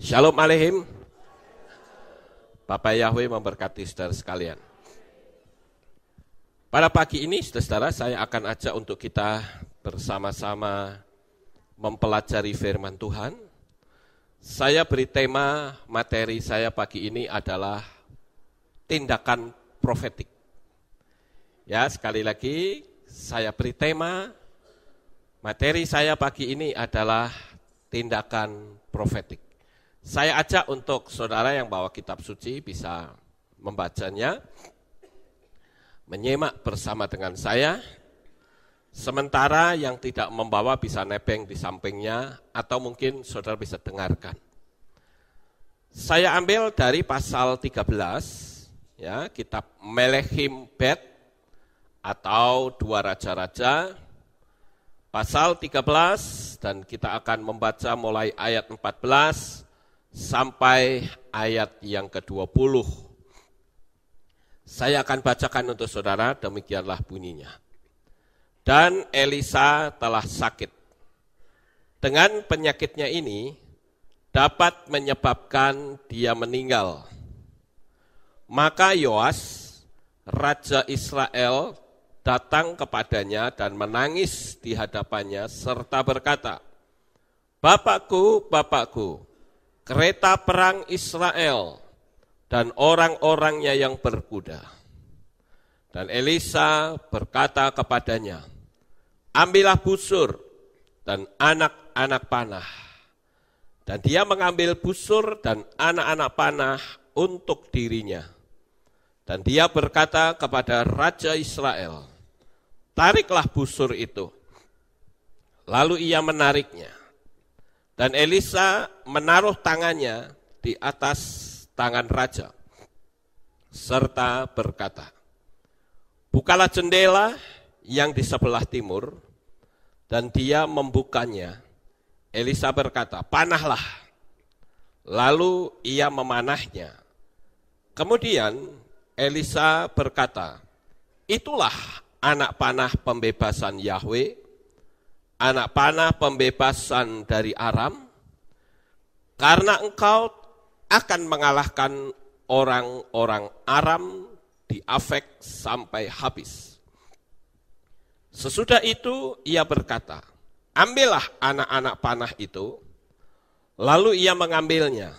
Shalom Aleihim. Bapak Yahweh memberkati saudara sekalian. Pada pagi ini saudara saya akan ajak untuk kita bersama-sama mempelajari firman Tuhan. Saya beri tema materi saya pagi ini adalah tindakan profetik. Ya, sekali lagi saya beri tema materi saya pagi ini adalah tindakan profetik. Saya ajak untuk saudara yang bawa kitab suci bisa membacanya, menyimak bersama dengan saya. Sementara yang tidak membawa bisa nebeng di sampingnya atau mungkin saudara bisa dengarkan. Saya ambil dari pasal 13, ya, kitab Melechim Bet atau Dua Raja-Raja, pasal 13, dan kita akan membaca mulai ayat 14 sampai ayat yang ke-20. Saya akan bacakan untuk saudara, demikianlah bunyinya. Dan Elisa telah sakit. Dengan penyakitnya ini dapat menyebabkan dia meninggal. Maka Yoas, Raja Israel, datang kepadanya dan menangis di hadapannya serta berkata, "Bapakku, Bapakku, kereta perang Israel dan orang-orangnya yang berkuda." Dan Elisa berkata kepadanya, "Ambillah busur dan anak-anak panah." Dan dia mengambil busur dan anak-anak panah untuk dirinya. Dan dia berkata kepada Raja Israel, "Tariklah busur itu." Lalu ia menariknya. Dan Elisa menaruh tangannya di atas tangan raja, serta berkata, "Bukalah jendela yang di sebelah timur." Dan dia membukanya. Elisa berkata, "Panahlah." Lalu ia memanahnya. Kemudian Elisa berkata, "Itulah anak panah pembebasan Yahweh, anak panah pembebasan dari Aram, karena engkau akan mengalahkan orang-orang Aram di Afek sampai habis." Sesudah itu ia berkata, "Ambillah anak-anak panah itu." Lalu ia mengambilnya.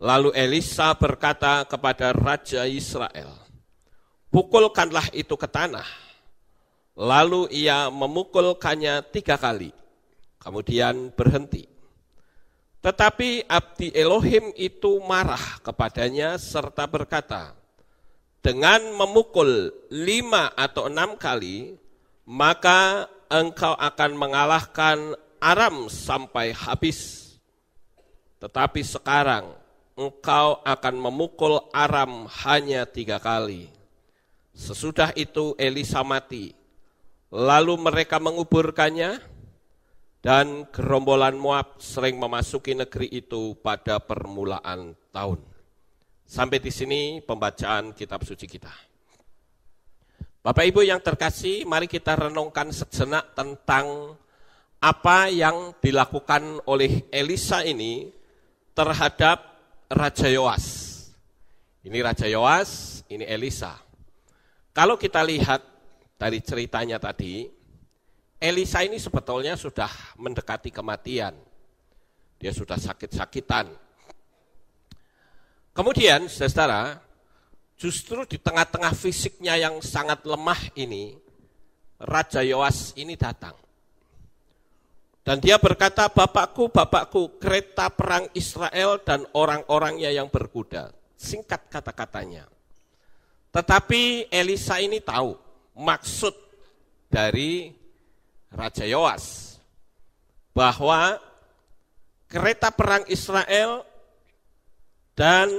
Lalu Elisa berkata kepada Raja Israel, "Pukulkanlah itu ke tanah." Lalu ia memukulkannya 3 kali, kemudian berhenti. Tetapi abdi Elohim itu marah kepadanya serta berkata, "Dengan memukul 5 atau 6 kali, maka engkau akan mengalahkan Aram sampai habis. Tetapi sekarang engkau akan memukul Aram hanya 3 kali." Sesudah itu Elisa mati. Lalu mereka menguburkannya, dan gerombolan Moab sering memasuki negeri itu pada permulaan tahun. Sampai di sini pembacaan kitab suci kita. Bapak Ibu yang terkasih, mari kita renungkan sejenak tentang apa yang dilakukan oleh Elisa ini terhadap Raja Yoas. Ini Raja Yoas, ini Elisa. Kalau kita lihat dari ceritanya tadi, Elisa ini sebetulnya sudah mendekati kematian. Dia sudah sakit-sakitan. Kemudian, saudara, justru di tengah-tengah fisiknya yang sangat lemah ini, Raja Yoas ini datang. Dan dia berkata, "Bapakku, Bapakku, kereta perang Israel dan orang-orangnya yang berkuda." Singkat kata-katanya. Tetapi Elisa ini tahu maksud dari Raja Yoas, bahwa kereta perang Israel dan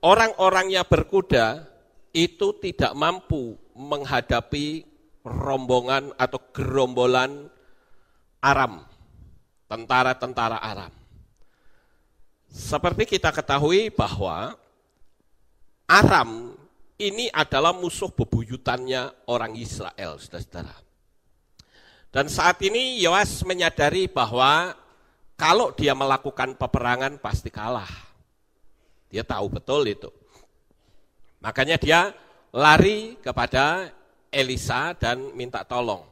orang-orangnya berkuda itu tidak mampu menghadapi rombongan atau gerombolan Aram, tentara-tentara Aram. Seperti kita ketahui bahwa Aram ini adalah musuh bebuyutannya orang Israel, saudara-saudara. Dan saat ini Yoas menyadari bahwa kalau dia melakukan peperangan pasti kalah. Dia tahu betul itu. Makanya dia lari kepada Elisa dan minta tolong.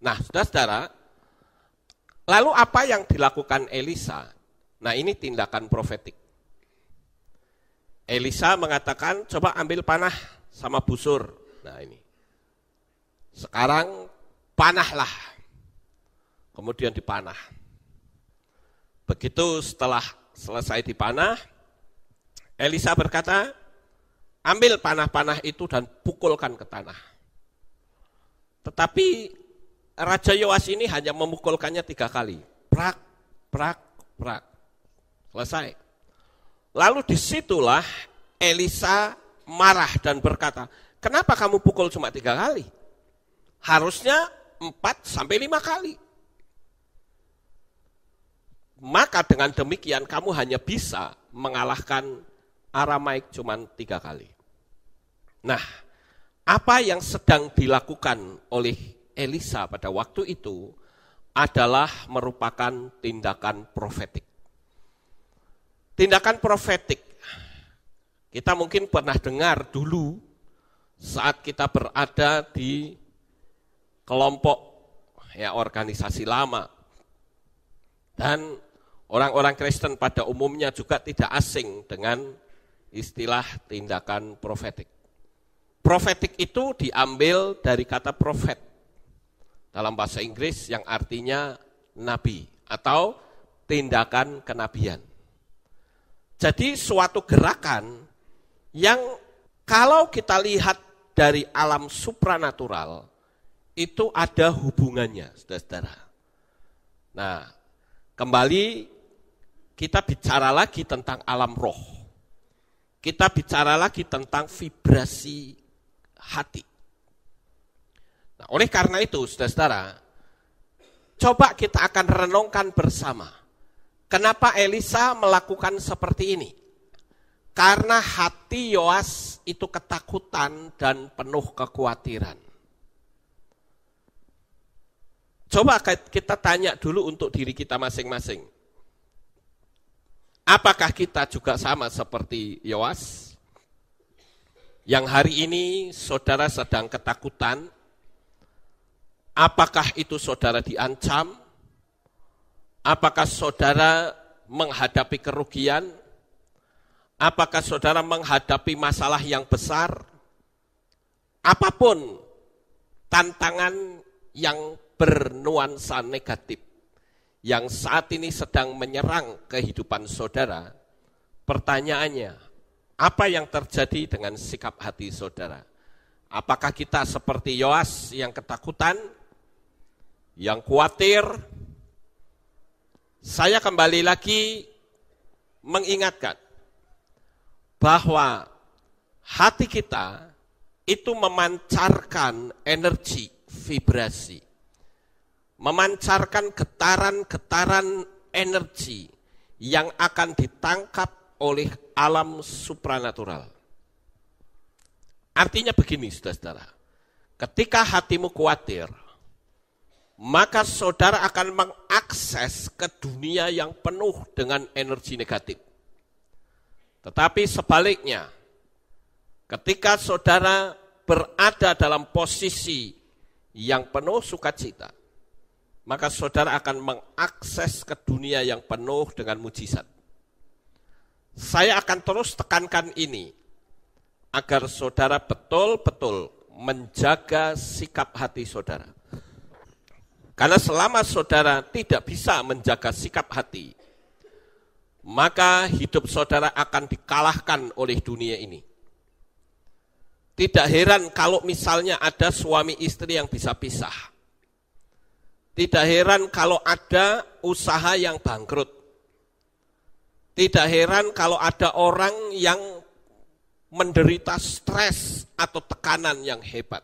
Nah, saudara-saudara, lalu apa yang dilakukan Elisa? Nah, ini tindakan profetik. Elisa mengatakan, coba ambil panah sama busur. Nah ini. Sekarang panahlah. Kemudian dipanah. Begitu setelah selesai dipanah, Elisa berkata, ambil panah-panah itu dan pukulkan ke tanah. Tetapi Raja Yoas ini hanya memukulkannya 3 kali. Prak, prak, prak. Selesai. Lalu disitulah Elisa marah dan berkata, kenapa kamu pukul cuma 3 kali? Harusnya 4-5 kali. Maka dengan demikian kamu hanya bisa mengalahkan Aramaik cuma 3 kali. Nah, apa yang sedang dilakukan oleh Elisa pada waktu itu adalah merupakan tindakan profetik. Tindakan profetik, kita mungkin pernah dengar dulu saat kita berada di kelompok ya organisasi lama. Dan orang-orang Kristen pada umumnya juga tidak asing dengan istilah tindakan profetik. Profetik itu diambil dari kata prophet dalam bahasa Inggris yang artinya nabi atau tindakan kenabian. Jadi suatu gerakan yang kalau kita lihat dari alam supranatural itu ada hubungannya, saudara-saudara. Nah, kembali kita bicara lagi tentang alam roh. Kita bicara lagi tentang vibrasi hati. Nah, oleh karena itu, saudara-saudara, coba kita akan renungkan bersama. Kenapa Elisa melakukan seperti ini? Karena hati Yoas itu ketakutan dan penuh kekhawatiran. Coba kita tanya dulu untuk diri kita masing-masing. Apakah kita juga sama seperti Yoas? Yang hari ini saudara sedang ketakutan? Apakah itu saudara diancam? Apakah saudara menghadapi kerugian? Apakah saudara menghadapi masalah yang besar? Apapun tantangan yang bernuansa negatif yang saat ini sedang menyerang kehidupan saudara, pertanyaannya, apa yang terjadi dengan sikap hati saudara? Apakah kita seperti Yoas yang ketakutan, yang khawatir? Saya kembali lagi mengingatkan bahwa hati kita itu memancarkan energi, vibrasi, memancarkan getaran-getaran energi yang akan ditangkap oleh alam supranatural. Artinya begini, saudara-saudara, ketika hatimu khawatir, maka saudara akan mengakses ke dunia yang penuh dengan energi negatif. Tetapi sebaliknya, ketika saudara berada dalam posisi yang penuh sukacita, maka saudara akan mengakses ke dunia yang penuh dengan mujizat. Saya akan terus tekankan ini, agar saudara betul-betul menjaga sikap hati saudara. Karena selama saudara tidak bisa menjaga sikap hati, maka hidup saudara akan dikalahkan oleh dunia ini. Tidak heran kalau misalnya ada suami istri yang bisa pisah. Tidak heran kalau ada usaha yang bangkrut. Tidak heran kalau ada orang yang menderita stres atau tekanan yang hebat.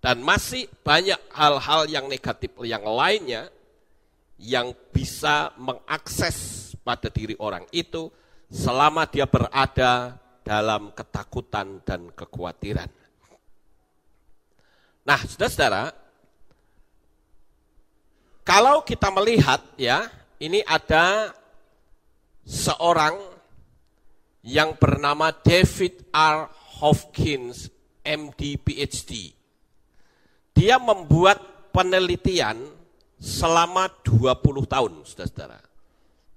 Dan masih banyak hal-hal yang negatif yang lainnya yang bisa mengakses pada diri orang itu selama dia berada dalam ketakutan dan kekhawatiran. Nah, saudara-saudara, kalau kita melihat ya ini ada seorang yang bernama David R. Hopkins, MD, PhD. Dia membuat penelitian selama 20 tahun, saudara-saudara.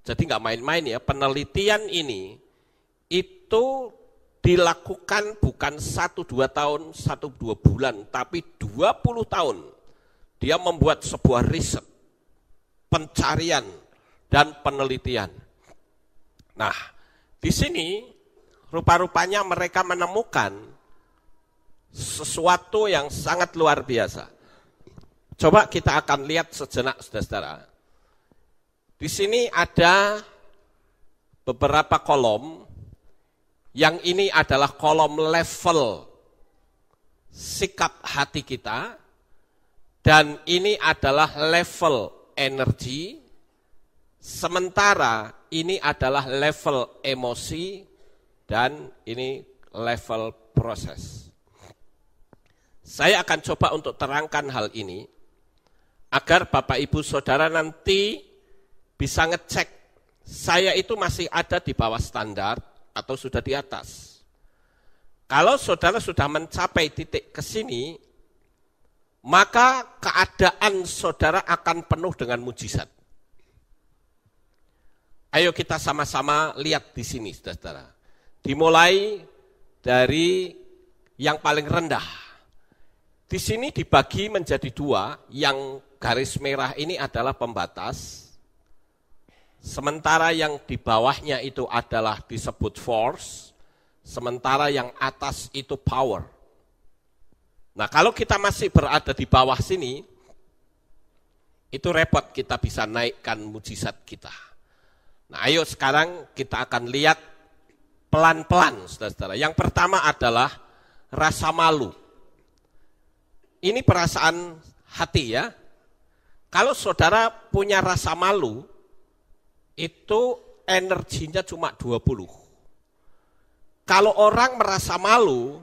Jadi nggak main-main ya, penelitian ini itu dilakukan bukan 1-2 tahun, 1-2 bulan, tapi 20 tahun. Dia membuat sebuah riset, pencarian, dan penelitian. Nah, di sini rupa-rupanya mereka menemukan sesuatu yang sangat luar biasa. Coba kita akan lihat sejenak, saudara-saudara. Di sini ada beberapa kolom. Yang ini adalah kolom level sikap hati kita. Dan ini adalah level energi. Sementara ini adalah level emosi. Dan ini level proses. Saya akan coba untuk terangkan hal ini. Agar Bapak Ibu Saudara nanti bisa ngecek, saya itu masih ada di bawah standar atau sudah di atas. Kalau saudara sudah mencapai titik ke sini, maka keadaan saudara akan penuh dengan mujizat. Ayo kita sama-sama lihat di sini, saudara. Dimulai dari yang paling rendah. Di sini dibagi menjadi 2, yang garis merah ini adalah pembatas. Sementara yang di bawahnya itu adalah disebut force, sementara yang atas itu power. Nah, kalau kita masih berada di bawah sini, itu repot kita bisa naikkan mujizat kita. Nah, ayo sekarang kita akan lihat pelan-pelan, saudara-saudara. Yang pertama adalah rasa malu. Ini perasaan hati ya. Kalau saudara punya rasa malu, itu energinya cuma 20. Kalau orang merasa malu,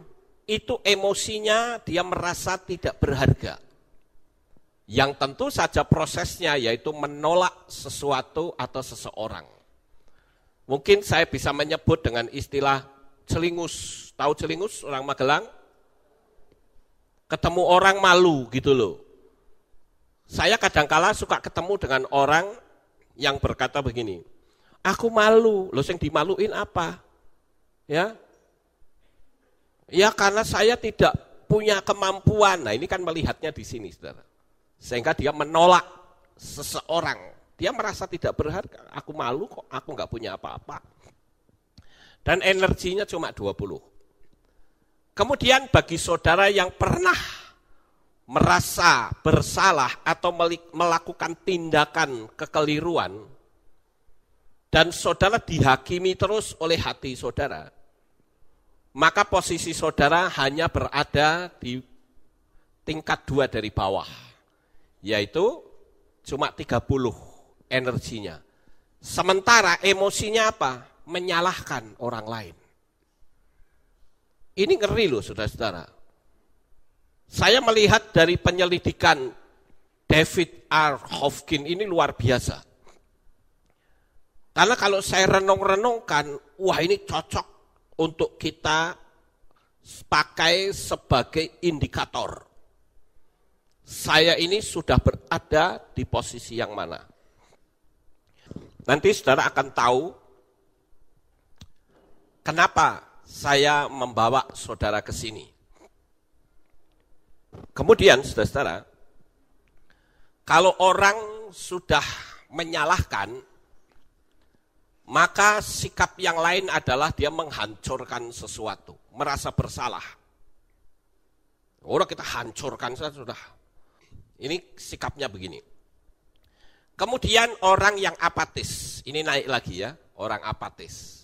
itu emosinya dia merasa tidak berharga. Yang tentu saja prosesnya yaitu menolak sesuatu atau seseorang. Mungkin saya bisa menyebut dengan istilah celingus. Tahu celingus orang Magelang? Ketemu orang malu gitu loh. Saya kadangkala suka ketemu dengan orang yang berkata begini, aku malu, loh yang dimaluin apa? Ya karena saya tidak punya kemampuan. Nah ini kan melihatnya di sini, saudara. Sehingga dia menolak seseorang. Dia merasa tidak berharga. Aku malu kok, aku nggak punya apa-apa. Dan energinya cuma 20. Kemudian bagi saudara yang pernah merasa bersalah atau melakukan tindakan kekeliruan, dan saudara dihakimi terus oleh hati saudara, maka posisi saudara hanya berada di tingkat 2 dari bawah, yaitu cuma 30 energinya. Sementara emosinya apa? Menyalahkan orang lain. Ini ngeri loh saudara-saudara. Saya melihat dari penyelidikan David R. Hopkins ini luar biasa. Karena kalau saya renung-renungkan, wah ini cocok untuk kita pakai sebagai indikator. Saya ini sudah berada di posisi yang mana. Nanti saudara akan tahu kenapa saya membawa saudara ke sini. Kemudian, saudara-saudara, kalau orang sudah menyalahkan, maka sikap yang lain adalah dia menghancurkan sesuatu, merasa bersalah. Orang kita hancurkan saja sudah. Ini sikapnya begini. Kemudian orang yang apatis, ini naik lagi ya, orang apatis.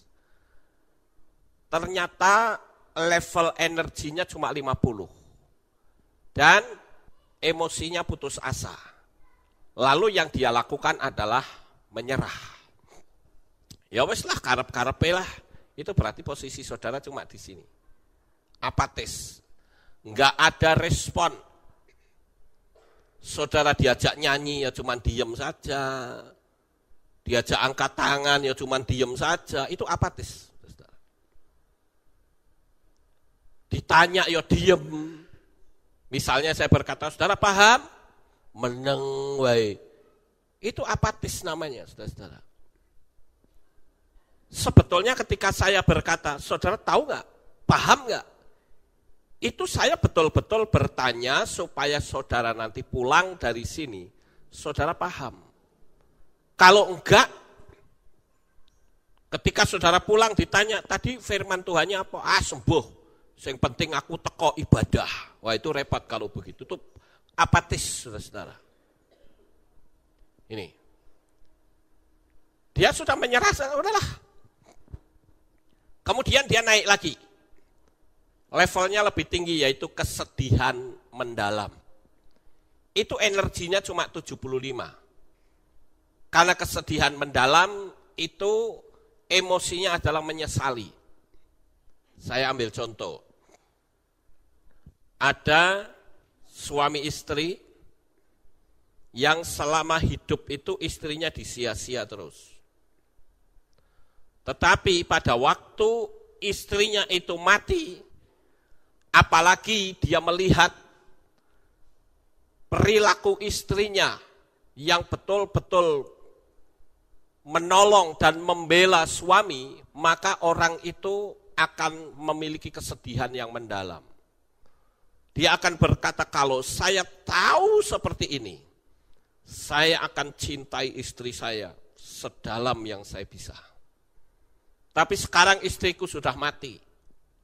Ternyata level energinya cuma 50. Dan emosinya putus asa. Lalu yang dia lakukan adalah menyerah. Ya wes lah, karep-karepe lah. Itu berarti posisi saudara cuma di sini. Apatis. Enggak ada respon. Saudara diajak nyanyi ya cuma diem saja. Diajak angkat tangan, ya cuman diem saja, itu apatis. Ditanya, ya diem. Misalnya saya berkata, saudara paham? Meneng wae. Itu apatis namanya, saudara-saudara. Sebetulnya ketika saya berkata, saudara tahu nggak? Paham nggak? Itu saya betul-betul bertanya supaya saudara nanti pulang dari sini, saudara paham. Kalau enggak, ketika saudara pulang ditanya, tadi firman Tuhannya apa? Sembuh. Yang penting aku teko ibadah. Wah itu repot kalau begitu. Itu apatis, saudara-saudara. Ini. Dia sudah menyerah, udahlah. Kemudian dia naik lagi. Levelnya lebih tinggi, yaitu kesedihan mendalam. Itu energinya cuma 75. Karena kesedihan mendalam itu emosinya adalah menyesali. Saya ambil contoh. Ada suami istri yang selama hidup itu istrinya disia-sia terus. Tetapi pada waktu istrinya itu mati, apalagi dia melihat perilaku istrinya yang betul-betul menolong dan membela suami, maka orang itu akan memiliki kesedihan yang mendalam. Dia akan berkata, kalau saya tahu seperti ini, saya akan cintai istri saya sedalam yang saya bisa. Tapi sekarang istriku sudah mati,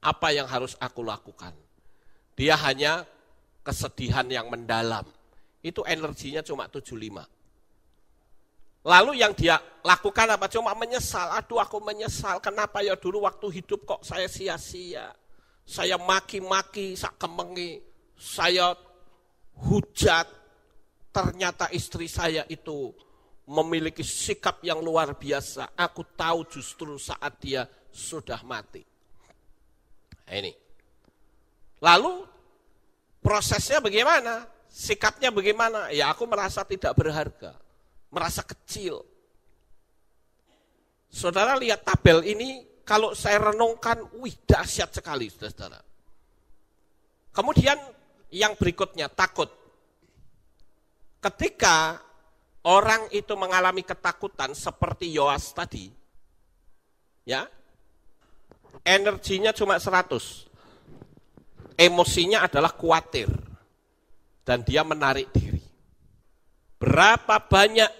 apa yang harus aku lakukan? Dia hanya kesedihan yang mendalam. Itu energinya cuma 75. Lalu yang dia lakukan apa? Cuma menyesal. Aduh aku menyesal, kenapa ya dulu waktu hidup kok saya sia-sia. Saya maki-maki, sakemengi, saya hujat. Ternyata istri saya itu memiliki sikap yang luar biasa. Aku tahu justru saat dia sudah mati. Nah, ini. Lalu prosesnya bagaimana? Sikapnya bagaimana? Ya aku merasa tidak berharga. Merasa kecil. Saudara lihat tabel ini, kalau saya renungkan, dahsyat sekali, saudara. Kemudian yang berikutnya, takut. Ketika orang itu mengalami ketakutan seperti Yoas tadi, ya, energinya cuma 100. Emosinya adalah khawatir. Dan dia menarik diri. Berapa banyak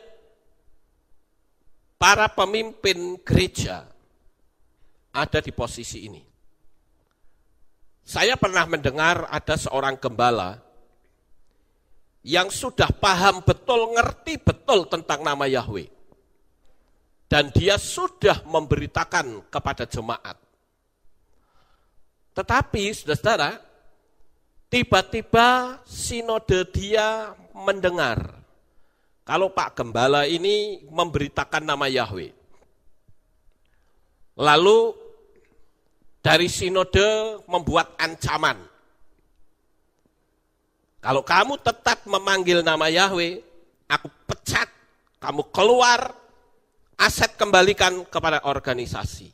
para pemimpin gereja ada di posisi ini. Saya pernah mendengar ada seorang gembala yang sudah paham betul, ngerti betul tentang nama Yahweh. Dan dia sudah memberitakan kepada jemaat. Tetapi, saudara-saudara, tiba-tiba sinode dia mendengar kalau Pak Gembala ini memberitakan nama Yahweh. Lalu dari sinode membuat ancaman. Kalau kamu tetap memanggil nama Yahweh, aku pecat, kamu keluar, aset kembalikan kepada organisasi.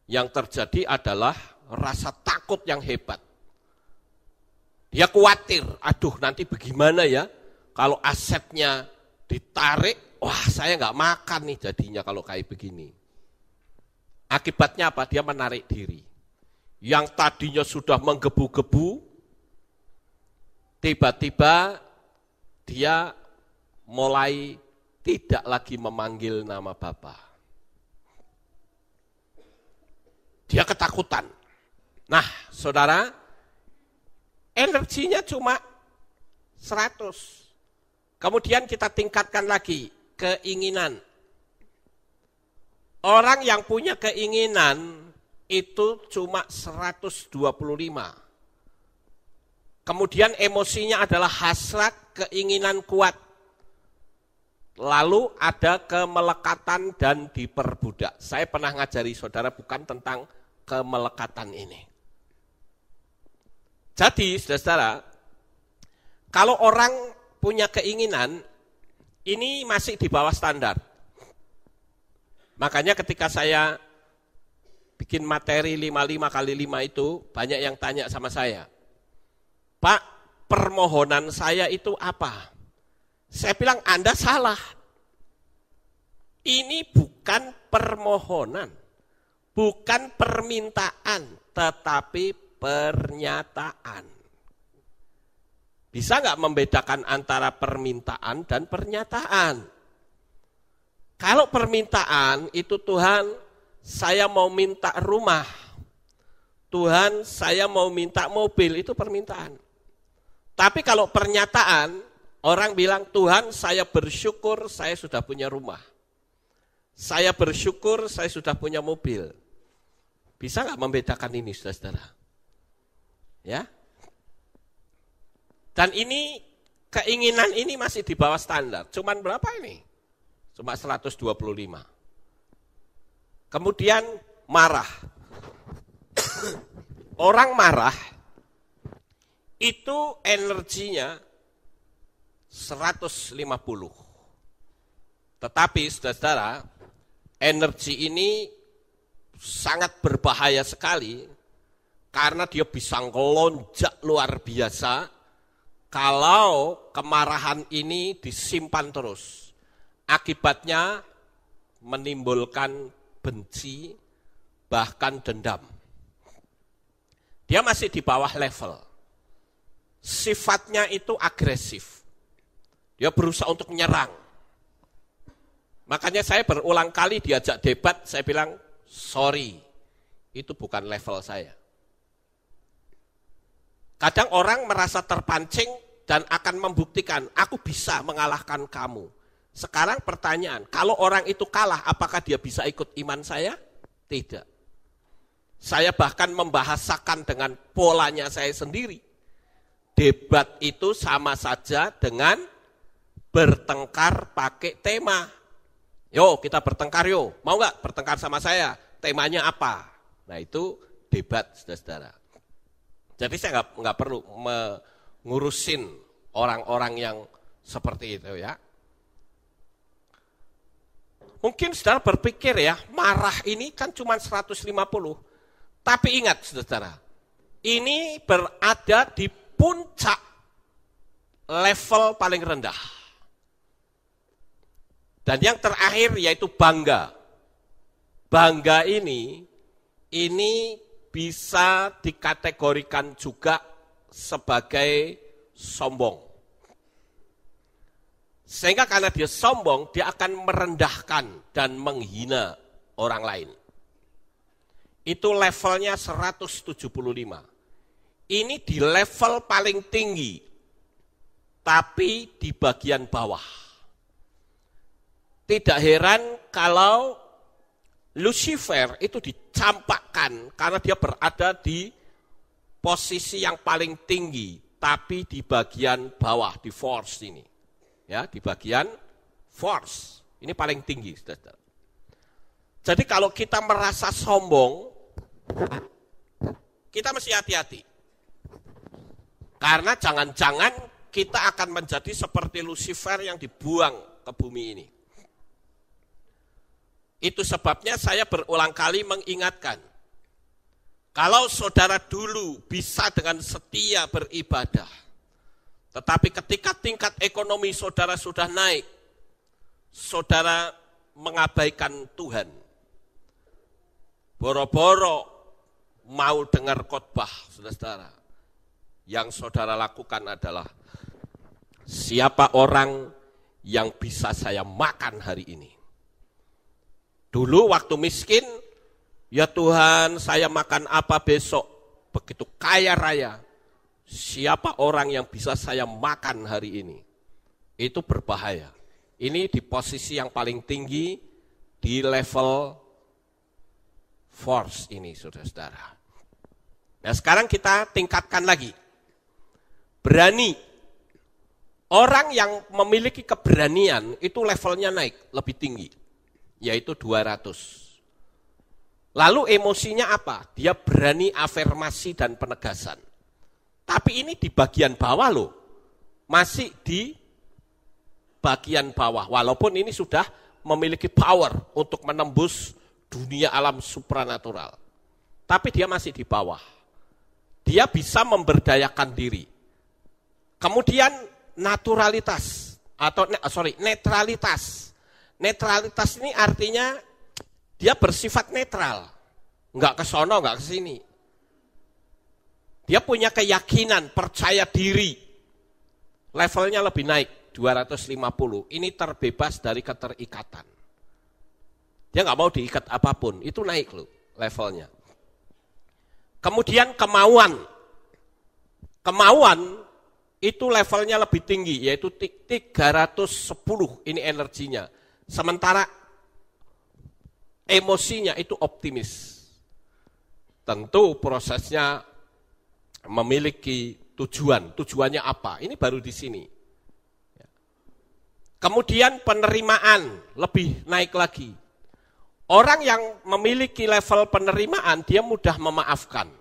Yang terjadi adalah rasa takut yang hebat. Dia khawatir, aduh nanti bagaimana ya? Kalau asetnya ditarik, wah saya nggak makan nih jadinya kalau kayak begini. Akibatnya apa? Dia menarik diri. Yang tadinya sudah menggebu-gebu, tiba-tiba dia mulai tidak lagi memanggil nama Bapa. Dia ketakutan. Nah, saudara, energinya cuma 100. Kemudian kita tingkatkan lagi, keinginan. Orang yang punya keinginan itu cuma 125. Kemudian emosinya adalah hasrat, keinginan kuat. Lalu ada kemelekatan dan diperbudak. Saya pernah ngajari saudara bukan tentang kemelekatan ini. Jadi saudara, kalau orang punya keinginan, ini masih di bawah standar. Makanya ketika saya bikin materi 55x5 itu, banyak yang tanya sama saya, Pak, permohonan saya itu apa? Saya bilang, Anda salah. Ini bukan permohonan, bukan permintaan, tetapi pernyataan. Bisa nggak membedakan antara permintaan dan pernyataan? Kalau permintaan itu, Tuhan, saya mau minta rumah. Tuhan, saya mau minta mobil, itu permintaan. Tapi kalau pernyataan, orang bilang, Tuhan, saya bersyukur saya sudah punya rumah. Saya bersyukur saya sudah punya mobil. Bisa nggak membedakan ini, saudara-saudara? Ya. Dan ini, keinginan ini masih di bawah standar. Cuman berapa ini? Cuma 125. Kemudian marah. Orang marah itu energinya 150. Tetapi saudara-saudara, energi ini sangat berbahaya sekali karena dia bisa ngelonjak luar biasa kalau kemarahan ini disimpan terus. Akibatnya menimbulkan benci, bahkan dendam. Dia masih di bawah level. Sifatnya itu agresif. Dia berusaha untuk menyerang. Makanya saya berulang kali diajak debat, saya bilang, sorry, itu bukan level saya. Kadang orang merasa terpancing dan akan membuktikan, aku bisa mengalahkan kamu. Sekarang pertanyaan, kalau orang itu kalah, apakah dia bisa ikut iman saya? Tidak. Saya bahkan membahasakan dengan polanya saya sendiri. Debat itu sama saja dengan bertengkar pakai tema. Yo, kita bertengkar yo. Mau nggak bertengkar sama saya? Temanya apa? Nah itu debat, saudara-saudara. Jadi saya nggak perlu mengurusin orang-orang yang seperti itu ya. Mungkin saudara berpikir ya, marah ini kan cuma 150. Tapi ingat saudara, ini berada di puncak level paling rendah. Dan yang terakhir yaitu bangga. Bangga ini bisa dikategorikan juga sebagai sombong. Sehingga karena dia sombong, dia akan merendahkan dan menghina orang lain. Itu levelnya 175. Ini di level paling tinggi, tapi di bagian bawah. Tidak heran kalau Lucifer itu dicampakkan karena dia berada di posisi yang paling tinggi, tapi di bagian bawah, di force ini. Ya, di bagian force. Ini paling tinggi, saudara. Jadi kalau kita merasa sombong, kita mesti hati-hati. Karena jangan-jangan kita akan menjadi seperti Lucifer yang dibuang ke bumi ini. Itu sebabnya saya berulang kali mengingatkan. Kalau saudara dulu bisa dengan setia beribadah, tetapi ketika tingkat ekonomi saudara sudah naik, saudara mengabaikan Tuhan. Boro-boro mau dengar khotbah, saudara. Yang saudara lakukan adalah, siapa orang yang bisa saya makan hari ini? Dulu waktu miskin, ya Tuhan saya makan apa besok? Begitu kaya raya. Siapa orang yang bisa saya makan hari ini? Itu berbahaya. Ini di posisi yang paling tinggi, di level force ini, saudara-saudara. Nah sekarang kita tingkatkan lagi. Berani. Orang yang memiliki keberanian, itu levelnya naik, lebih tinggi. Yaitu 200. Lalu emosinya apa? Dia berani afirmasi dan penegasan. Tapi ini di bagian bawah loh, masih di bagian bawah. Walaupun ini sudah memiliki power untuk menembus dunia alam supranatural. Tapi dia masih di bawah. Dia bisa memberdayakan diri. Kemudian netralitas. Netralitas ini artinya dia bersifat netral. Enggak ke sono, enggak ke sini. Dia punya keyakinan, percaya diri. Levelnya lebih naik, 250. Ini terbebas dari keterikatan. Dia enggak mau diikat apapun, itu naik loh levelnya. Kemudian kemauan. Kemauan itu levelnya lebih tinggi, yaitu 310 ini energinya. Sementara emosinya itu optimis. Tentu prosesnya memiliki tujuan. Tujuannya apa? Ini baru di sini. Kemudian penerimaan lebih naik lagi. Orang yang memiliki level penerimaan, dia mudah memaafkan.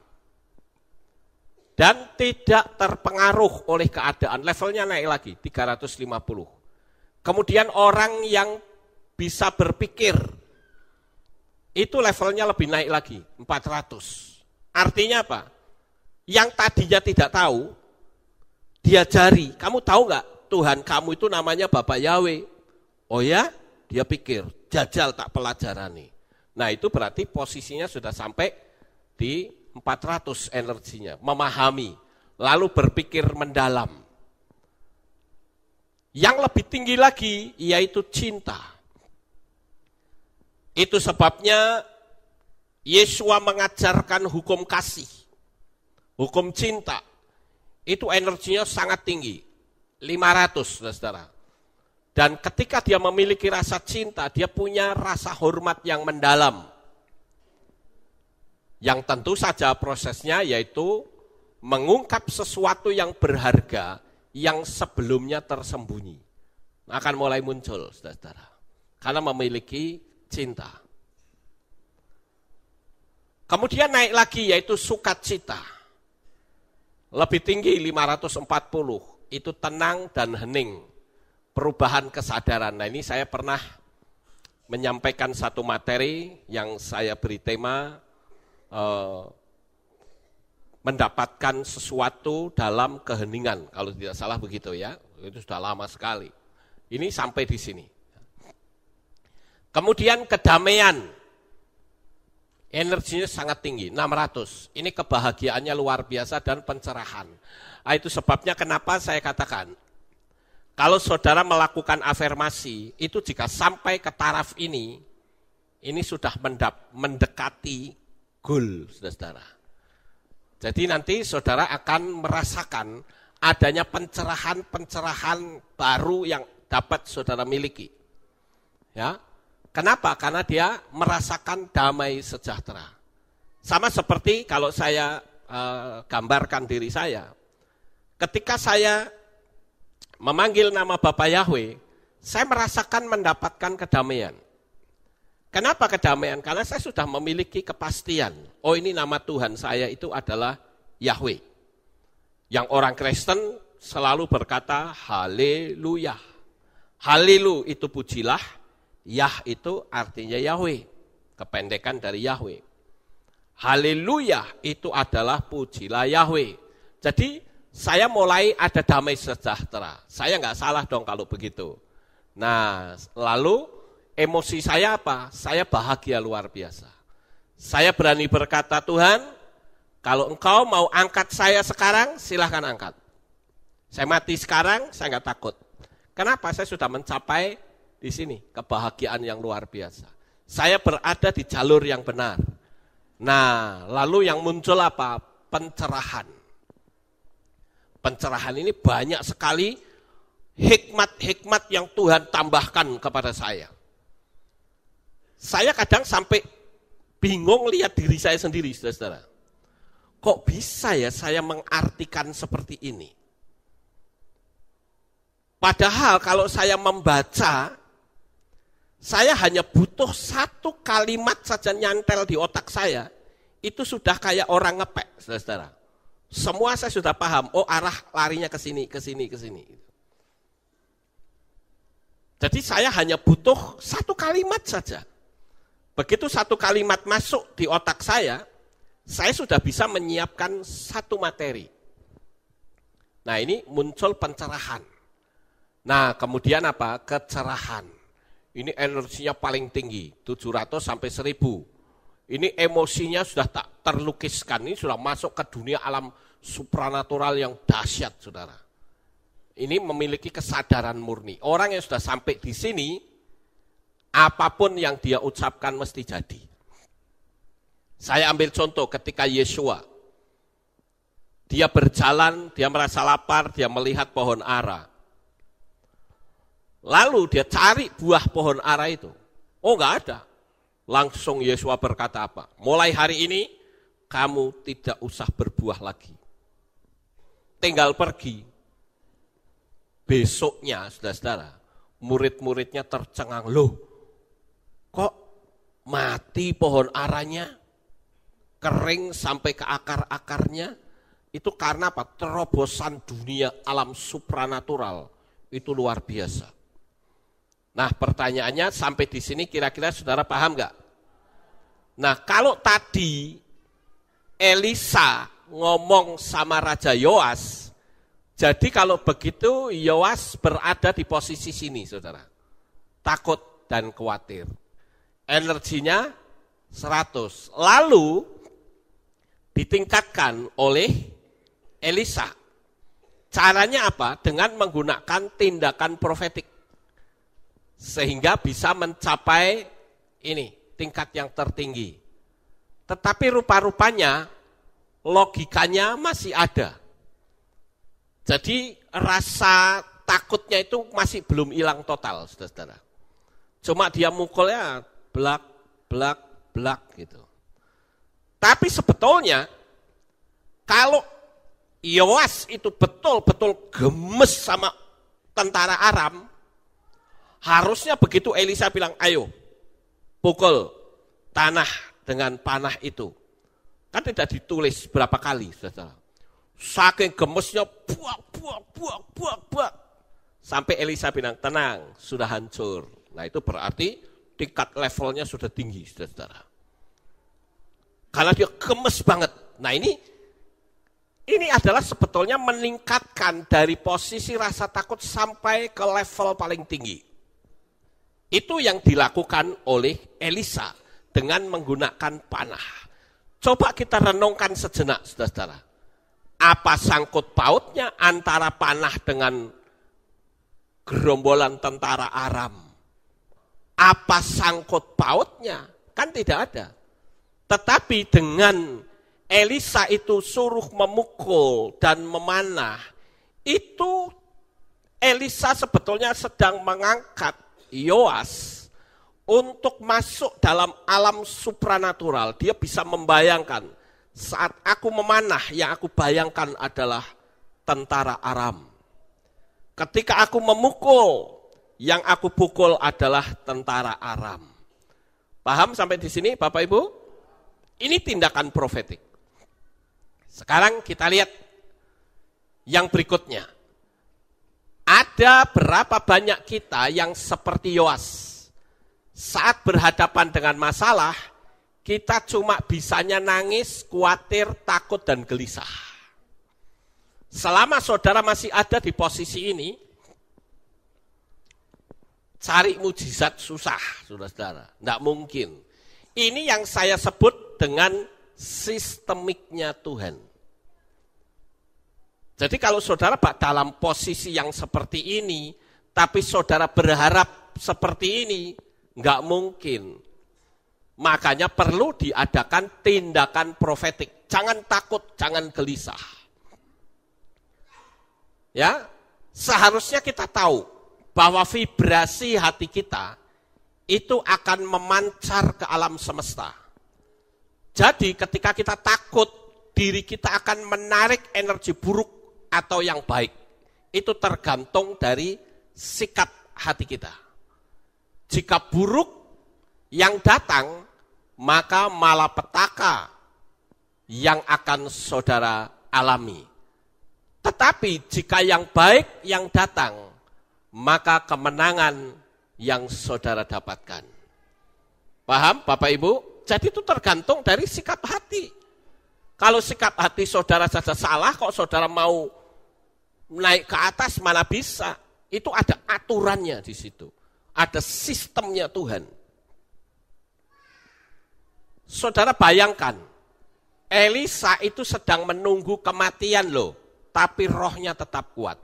Dan tidak terpengaruh oleh keadaan. Levelnya naik lagi, 350. Kemudian orang yang bisa berpikir, itu levelnya lebih naik lagi, 400. Artinya apa? Yang tadinya tidak tahu, diajari. Kamu tahu nggak Tuhan kamu itu namanya Bapak Yahweh? Oh ya? Dia pikir, jajal tak pelajarani. Nah itu berarti posisinya sudah sampai di 400 energinya, memahami, lalu berpikir mendalam. Yang lebih tinggi lagi yaitu cinta. Itu sebabnya Yesua mengajarkan hukum kasih, hukum cinta. Itu energinya sangat tinggi, 500 saudara. Dan ketika dia memiliki rasa cinta, dia punya rasa hormat yang mendalam. Yang tentu saja prosesnya yaitu mengungkap sesuatu yang berharga yang sebelumnya tersembunyi. Akan mulai muncul, saudara. Karena memiliki cinta. Kemudian naik lagi yaitu sukacita. Lebih tinggi 540, itu tenang dan hening. Perubahan kesadaran. Nah ini saya pernah menyampaikan satu materi yang saya beri tema mendapatkan sesuatu dalam keheningan. Kalau tidak salah begitu ya, itu sudah lama sekali. Ini sampai di sini. Kemudian kedamaian, energinya sangat tinggi, 600. Ini kebahagiaannya luar biasa dan pencerahan. Nah, itu sebabnya kenapa saya katakan, kalau saudara melakukan afirmasi, itu jika sampai ke taraf ini sudah mendekati goal, saudara. Jadi nanti saudara akan merasakan adanya pencerahan baru yang dapat saudara miliki. Ya, kenapa? Karena dia merasakan damai sejahtera. Sama seperti kalau saya gambarkan diri saya, ketika saya memanggil nama Bapak Yahweh, saya merasakan mendapatkan kedamaian. Kenapa kedamaian? Karena saya sudah memiliki kepastian. Oh ini nama Tuhan saya itu adalah Yahweh. Yang orang Kristen selalu berkata haleluya. Haleluya itu pujilah, Yah itu artinya Yahweh. Kependekan dari Yahweh. Haleluya itu adalah pujilah Yahweh. Jadi saya mulai ada damai sejahtera. Saya nggak salah dong kalau begitu. Nah, lalu emosi saya apa? Saya bahagia luar biasa. Saya berani berkata, Tuhan, kalau engkau mau angkat saya sekarang, silahkan angkat. Saya mati sekarang, saya nggak takut. Kenapa? Saya sudah mencapai di sini kebahagiaan yang luar biasa. Saya berada di jalur yang benar. Nah, lalu yang muncul apa? Pencerahan. Pencerahan ini banyak sekali hikmat-hikmat yang Tuhan tambahkan kepada saya. Saya kadang sampai bingung lihat diri saya sendiri, saudara. Kok bisa ya saya mengartikan seperti ini? Padahal kalau saya membaca, saya hanya butuh satu kalimat saja nyantel di otak saya, itu sudah kayak orang ngepek, saudara. Semua saya sudah paham, oh arah larinya ke sini, ke sini, ke sini. Jadi saya hanya butuh satu kalimat saja. Begitu satu kalimat masuk di otak saya sudah bisa menyiapkan satu materi. Nah, ini muncul pencerahan. Nah, kemudian apa? Kecerahan. Ini energinya paling tinggi, 700 sampai 1000. Ini emosinya sudah tak terlukiskan, ini sudah masuk ke dunia alam supranatural yang dahsyat, saudara. Ini memiliki kesadaran murni. Orang yang sudah sampai di sini, apapun yang dia ucapkan mesti jadi. Saya ambil contoh ketika Yesua. Dia berjalan, dia merasa lapar, dia melihat pohon ara. Lalu dia cari buah pohon ara itu. Oh, enggak ada. Langsung Yesua berkata apa? Mulai hari ini, kamu tidak usah berbuah lagi. Tinggal pergi. Besoknya, saudara-saudara, murid-muridnya tercengang. Loh, kok mati pohon aranya? Kering sampai ke akar-akarnya? Itu karena apa? Terobosan dunia alam supranatural. Itu luar biasa. Nah, pertanyaannya sampai di sini kira-kira saudara paham nggak? Nah, kalau tadi Elisa ngomong sama Raja Yoas, jadi kalau begitu Yoas berada di posisi sini, saudara. Takut dan khawatir. Energinya 100. Lalu ditingkatkan oleh Elisa. Caranya apa? Dengan menggunakan tindakan profetik. Sehingga bisa mencapai ini, tingkat yang tertinggi. Tetapi rupa-rupanya logikanya masih ada. Jadi rasa takutnya itu masih belum hilang total, saudara-saudara. Cuma dia mukulnya blak, blak, blak gitu. Tapi sebetulnya kalau Yoas itu betul-betul gemes sama tentara Aram, harusnya begitu Elisa bilang, ayo pukul tanah dengan panah itu. Kan tidak ditulis berapa kali, saudara. Saking gemesnya, buak. Sampai Elisa bilang, tenang, sudah hancur. Nah, itu berarti tingkat levelnya sudah tinggi, saudara. Karena dia gemes banget. Nah, ini adalah sebetulnya meningkatkan dari posisi rasa takut sampai ke level paling tinggi. Itu yang dilakukan oleh Elisa dengan menggunakan panah. Coba kita renungkan sejenak, saudara-saudara. Apa sangkut pautnya antara panah dengan gerombolan tentara Aram? Apa sangkut pautnya? Kan tidak ada. Tetapi dengan Elisa itu suruh memukul dan memanah, itu Elisa sebetulnya sedang mengangkat Yoas untuk masuk dalam alam supranatural. Dia bisa membayangkan, saat aku memanah, yang aku bayangkan adalah tentara Aram. Ketika aku memukul, yang aku pukul adalah tentara Aram. Paham sampai di sini, Bapak Ibu? Ini tindakan profetik. Sekarang kita lihat yang berikutnya. Ada berapa banyak kita yang seperti Yoas. Saat berhadapan dengan masalah, kita cuma bisanya nangis, khawatir, takut, dan gelisah. Selama saudara masih ada di posisi ini, cari mujizat susah, saudara-saudara. Tidak mungkin. Ini yang saya sebut dengan sistemiknya Tuhan. Jadi kalau saudara dalam posisi yang seperti ini, tapi saudara berharap seperti ini, nggak mungkin. Makanya perlu diadakan tindakan profetik. Jangan takut, jangan gelisah. Ya, seharusnya kita tahu bahwa vibrasi hati kita itu akan memancar ke alam semesta. Jadi ketika kita takut, diri kita akan menarik energi buruk atau yang baik. Itu tergantung dari sikap hati kita. Jika buruk yang datang, maka malapetaka yang akan saudara alami. Tetapi jika yang baik yang datang, maka kemenangan yang saudara dapatkan. Paham Bapak Ibu? Jadi itu tergantung dari sikap hati. Kalau sikap hati saudara saja salah, kok saudara mau naik ke atas, mana bisa. Itu ada aturannya di situ. Ada sistemnya Tuhan. Saudara bayangkan, Elisa itu sedang menunggu kematian loh, tapi rohnya tetap kuat.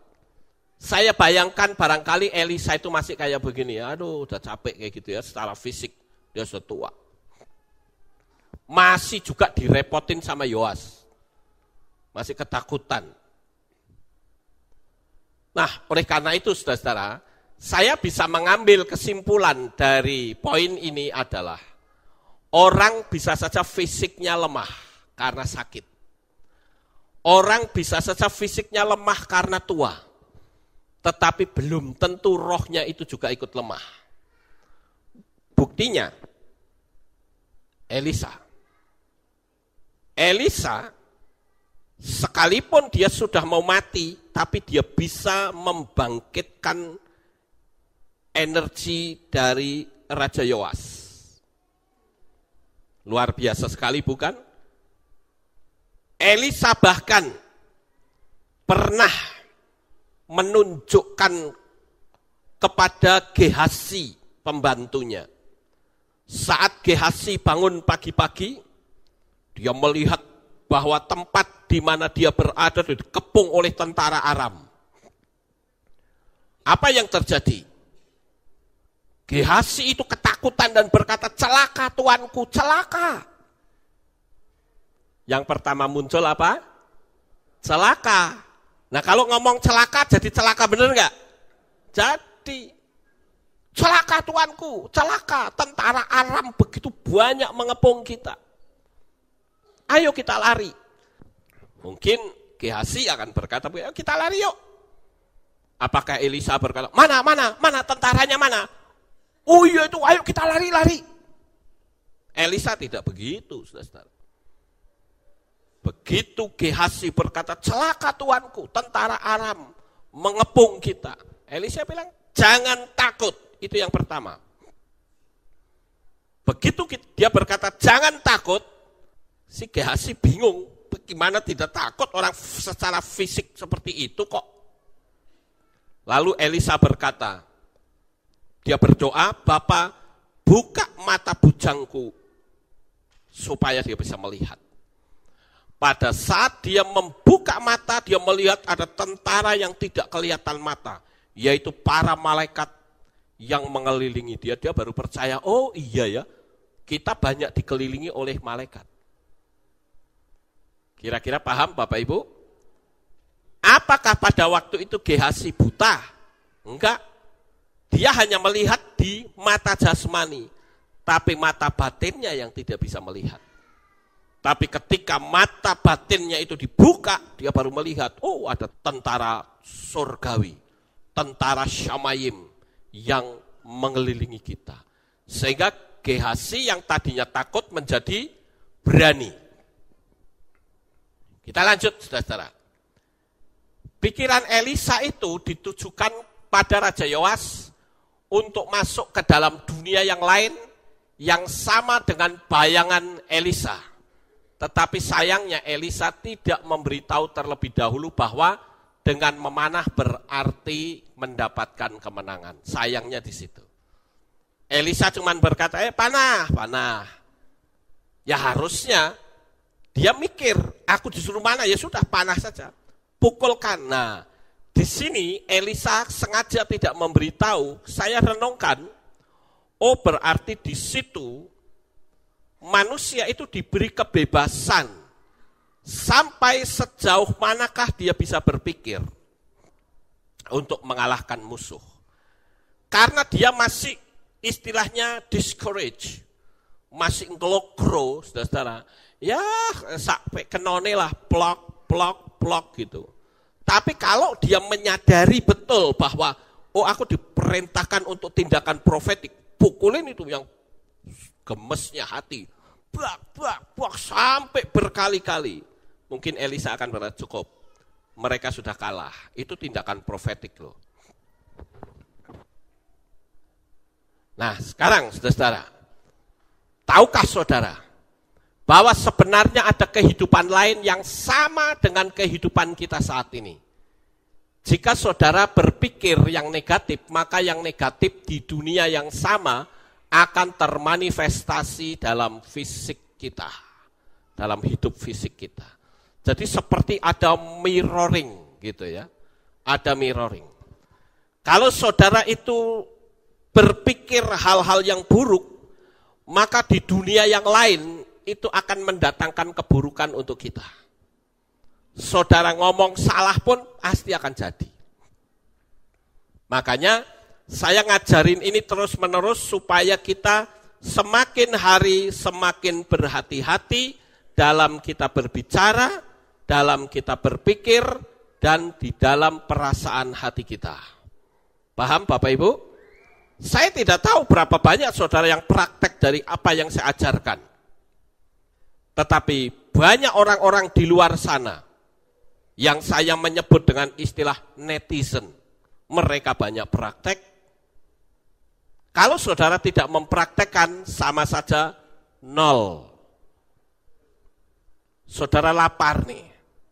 Saya bayangkan barangkali Elisa itu masih kayak begini, aduh udah capek kayak gitu ya, secara fisik dia sudah tua. Masih juga direpotin sama Yoas, masih ketakutan. Nah, oleh karena itu saudara-saudara, saya bisa mengambil kesimpulan dari poin ini adalah, orang bisa saja fisiknya lemah karena sakit. Orang bisa saja fisiknya lemah karena tua. Tetapi belum tentu rohnya itu juga ikut lemah. Buktinya, Elisa, sekalipun dia sudah mau mati, tapi dia bisa membangkitkan energi dari Raja Yoas. Luar biasa sekali bukan? Elisa bahkan pernah menunjukkan kepada Gehasi pembantunya. Saat Gehasi bangun pagi-pagi, dia melihat bahwa tempat di mana dia berada dikepung oleh tentara Aram. Apa yang terjadi? Gehasi itu ketakutan dan berkata, celaka tuanku, celaka. Yang pertama muncul apa? Celaka. Nah kalau ngomong celaka, jadi celaka bener nggak? Jadi, celaka tuanku, celaka. Tentara Aram begitu banyak mengepung kita. Ayo kita lari. Mungkin Gehasi akan berkata, ayo kita lari yuk. Apakah Elisa berkata, mana tentaranya mana? Oh iya itu, ayo kita lari. Elisa tidak begitu, saudara. Begitu Gehasi berkata, celaka tuanku, tentara Aram mengepung kita. Elisa bilang, jangan takut. Itu yang pertama. Begitu dia berkata, jangan takut, si Gehasi bingung. Bagaimana tidak takut orang secara fisik seperti itu kok. Lalu Elisa berkata, dia berdoa, Bapa buka mata bujangku supaya dia bisa melihat. Pada saat dia membuka mata, dia melihat ada tentara yang tidak kelihatan mata, yaitu para malaikat yang mengelilingi dia. Dia baru percaya, oh iya ya, kita banyak dikelilingi oleh malaikat. Kira-kira paham Bapak Ibu? Apakah pada waktu itu Gehasi buta? Enggak. Dia hanya melihat di mata jasmani, tapi mata batinnya yang tidak bisa melihat. Tapi ketika mata batinnya itu dibuka, dia baru melihat, oh ada tentara surgawi, tentara Syamayim yang mengelilingi kita. Sehingga Gehasi yang tadinya takut menjadi berani. Kita lanjut, saudara-saudara. Pikiran Elisa itu ditujukan pada Raja Yoas untuk masuk ke dalam dunia yang lain yang sama dengan bayangan Elisa. Tetapi sayangnya Elisa tidak memberitahu terlebih dahulu bahwa dengan memanah berarti mendapatkan kemenangan. Sayangnya di situ. Elisa cuma berkata, panah. Ya harusnya dia mikir, aku disuruh mana, ya sudah panah saja. Pukulkan. Nah, di sini Elisa sengaja tidak memberitahu, saya renungkan, oh berarti di situ manusia itu diberi kebebasan sampai sejauh manakah dia bisa berpikir untuk mengalahkan musuh. Karena dia masih istilahnya discourage, masih ngelokro, saudara-saudara. Ya sampai kenone lah, plok gitu. Tapi kalau dia menyadari betul bahwa, oh aku diperintahkan untuk tindakan profetik, pukulin itu yang gemesnya hati, bak, sampai berkali-kali. Mungkin Elisa akan berkata, cukup, mereka sudah kalah. Itu tindakan profetik loh. Nah, sekarang saudara, tahukah saudara bahwa sebenarnya ada kehidupan lain yang sama dengan kehidupan kita saat ini? Jika saudara berpikir yang negatif, maka yang negatif di dunia yang sama akan termanifestasi dalam fisik kita, dalam hidup fisik kita. Jadi seperti ada mirroring gitu ya, ada mirroring. Kalau saudara itu berpikir hal-hal yang buruk, maka di dunia yang lain itu akan mendatangkan keburukan untuk kita. Saudara ngomong salah pun pasti akan jadi. Makanya saya ngajarin ini terus-menerus supaya kita semakin hari semakin berhati-hati dalam kita berbicara, dalam kita berpikir, dan di dalam perasaan hati kita. Paham Bapak Ibu? Saya tidak tahu berapa banyak saudara yang praktek dari apa yang saya ajarkan. Tetapi banyak orang-orang di luar sana yang saya menyebut dengan istilah netizen. Mereka banyak praktek. Kalau saudara tidak mempraktekkan, sama saja nol. Saudara lapar nih,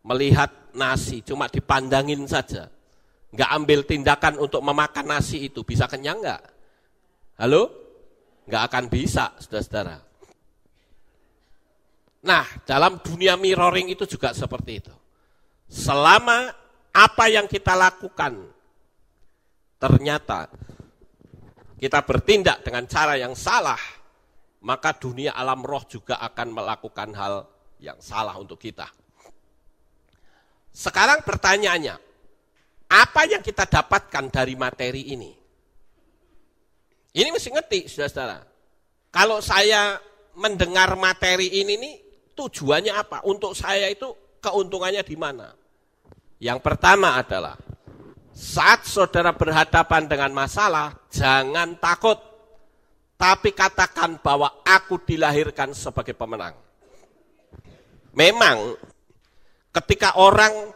melihat nasi, cuma dipandangin saja. Nggak ambil tindakan untuk memakan nasi itu, bisa kenyang nggak? Halo? Nggak akan bisa, saudara-saudara. Nah, dalam dunia mirroring itu juga seperti itu. Selama apa yang kita lakukan, ternyata kita bertindak dengan cara yang salah, maka dunia alam roh juga akan melakukan hal yang salah untuk kita. Sekarang pertanyaannya, apa yang kita dapatkan dari materi ini? Ini mesti ngerti, saudara-saudara. Kalau saya mendengar materi ini nih, tujuannya apa? Untuk saya itu keuntungannya di mana? Yang pertama adalah, saat saudara berhadapan dengan masalah, jangan takut. Tapi katakan bahwa aku dilahirkan sebagai pemenang. Memang, ketika orang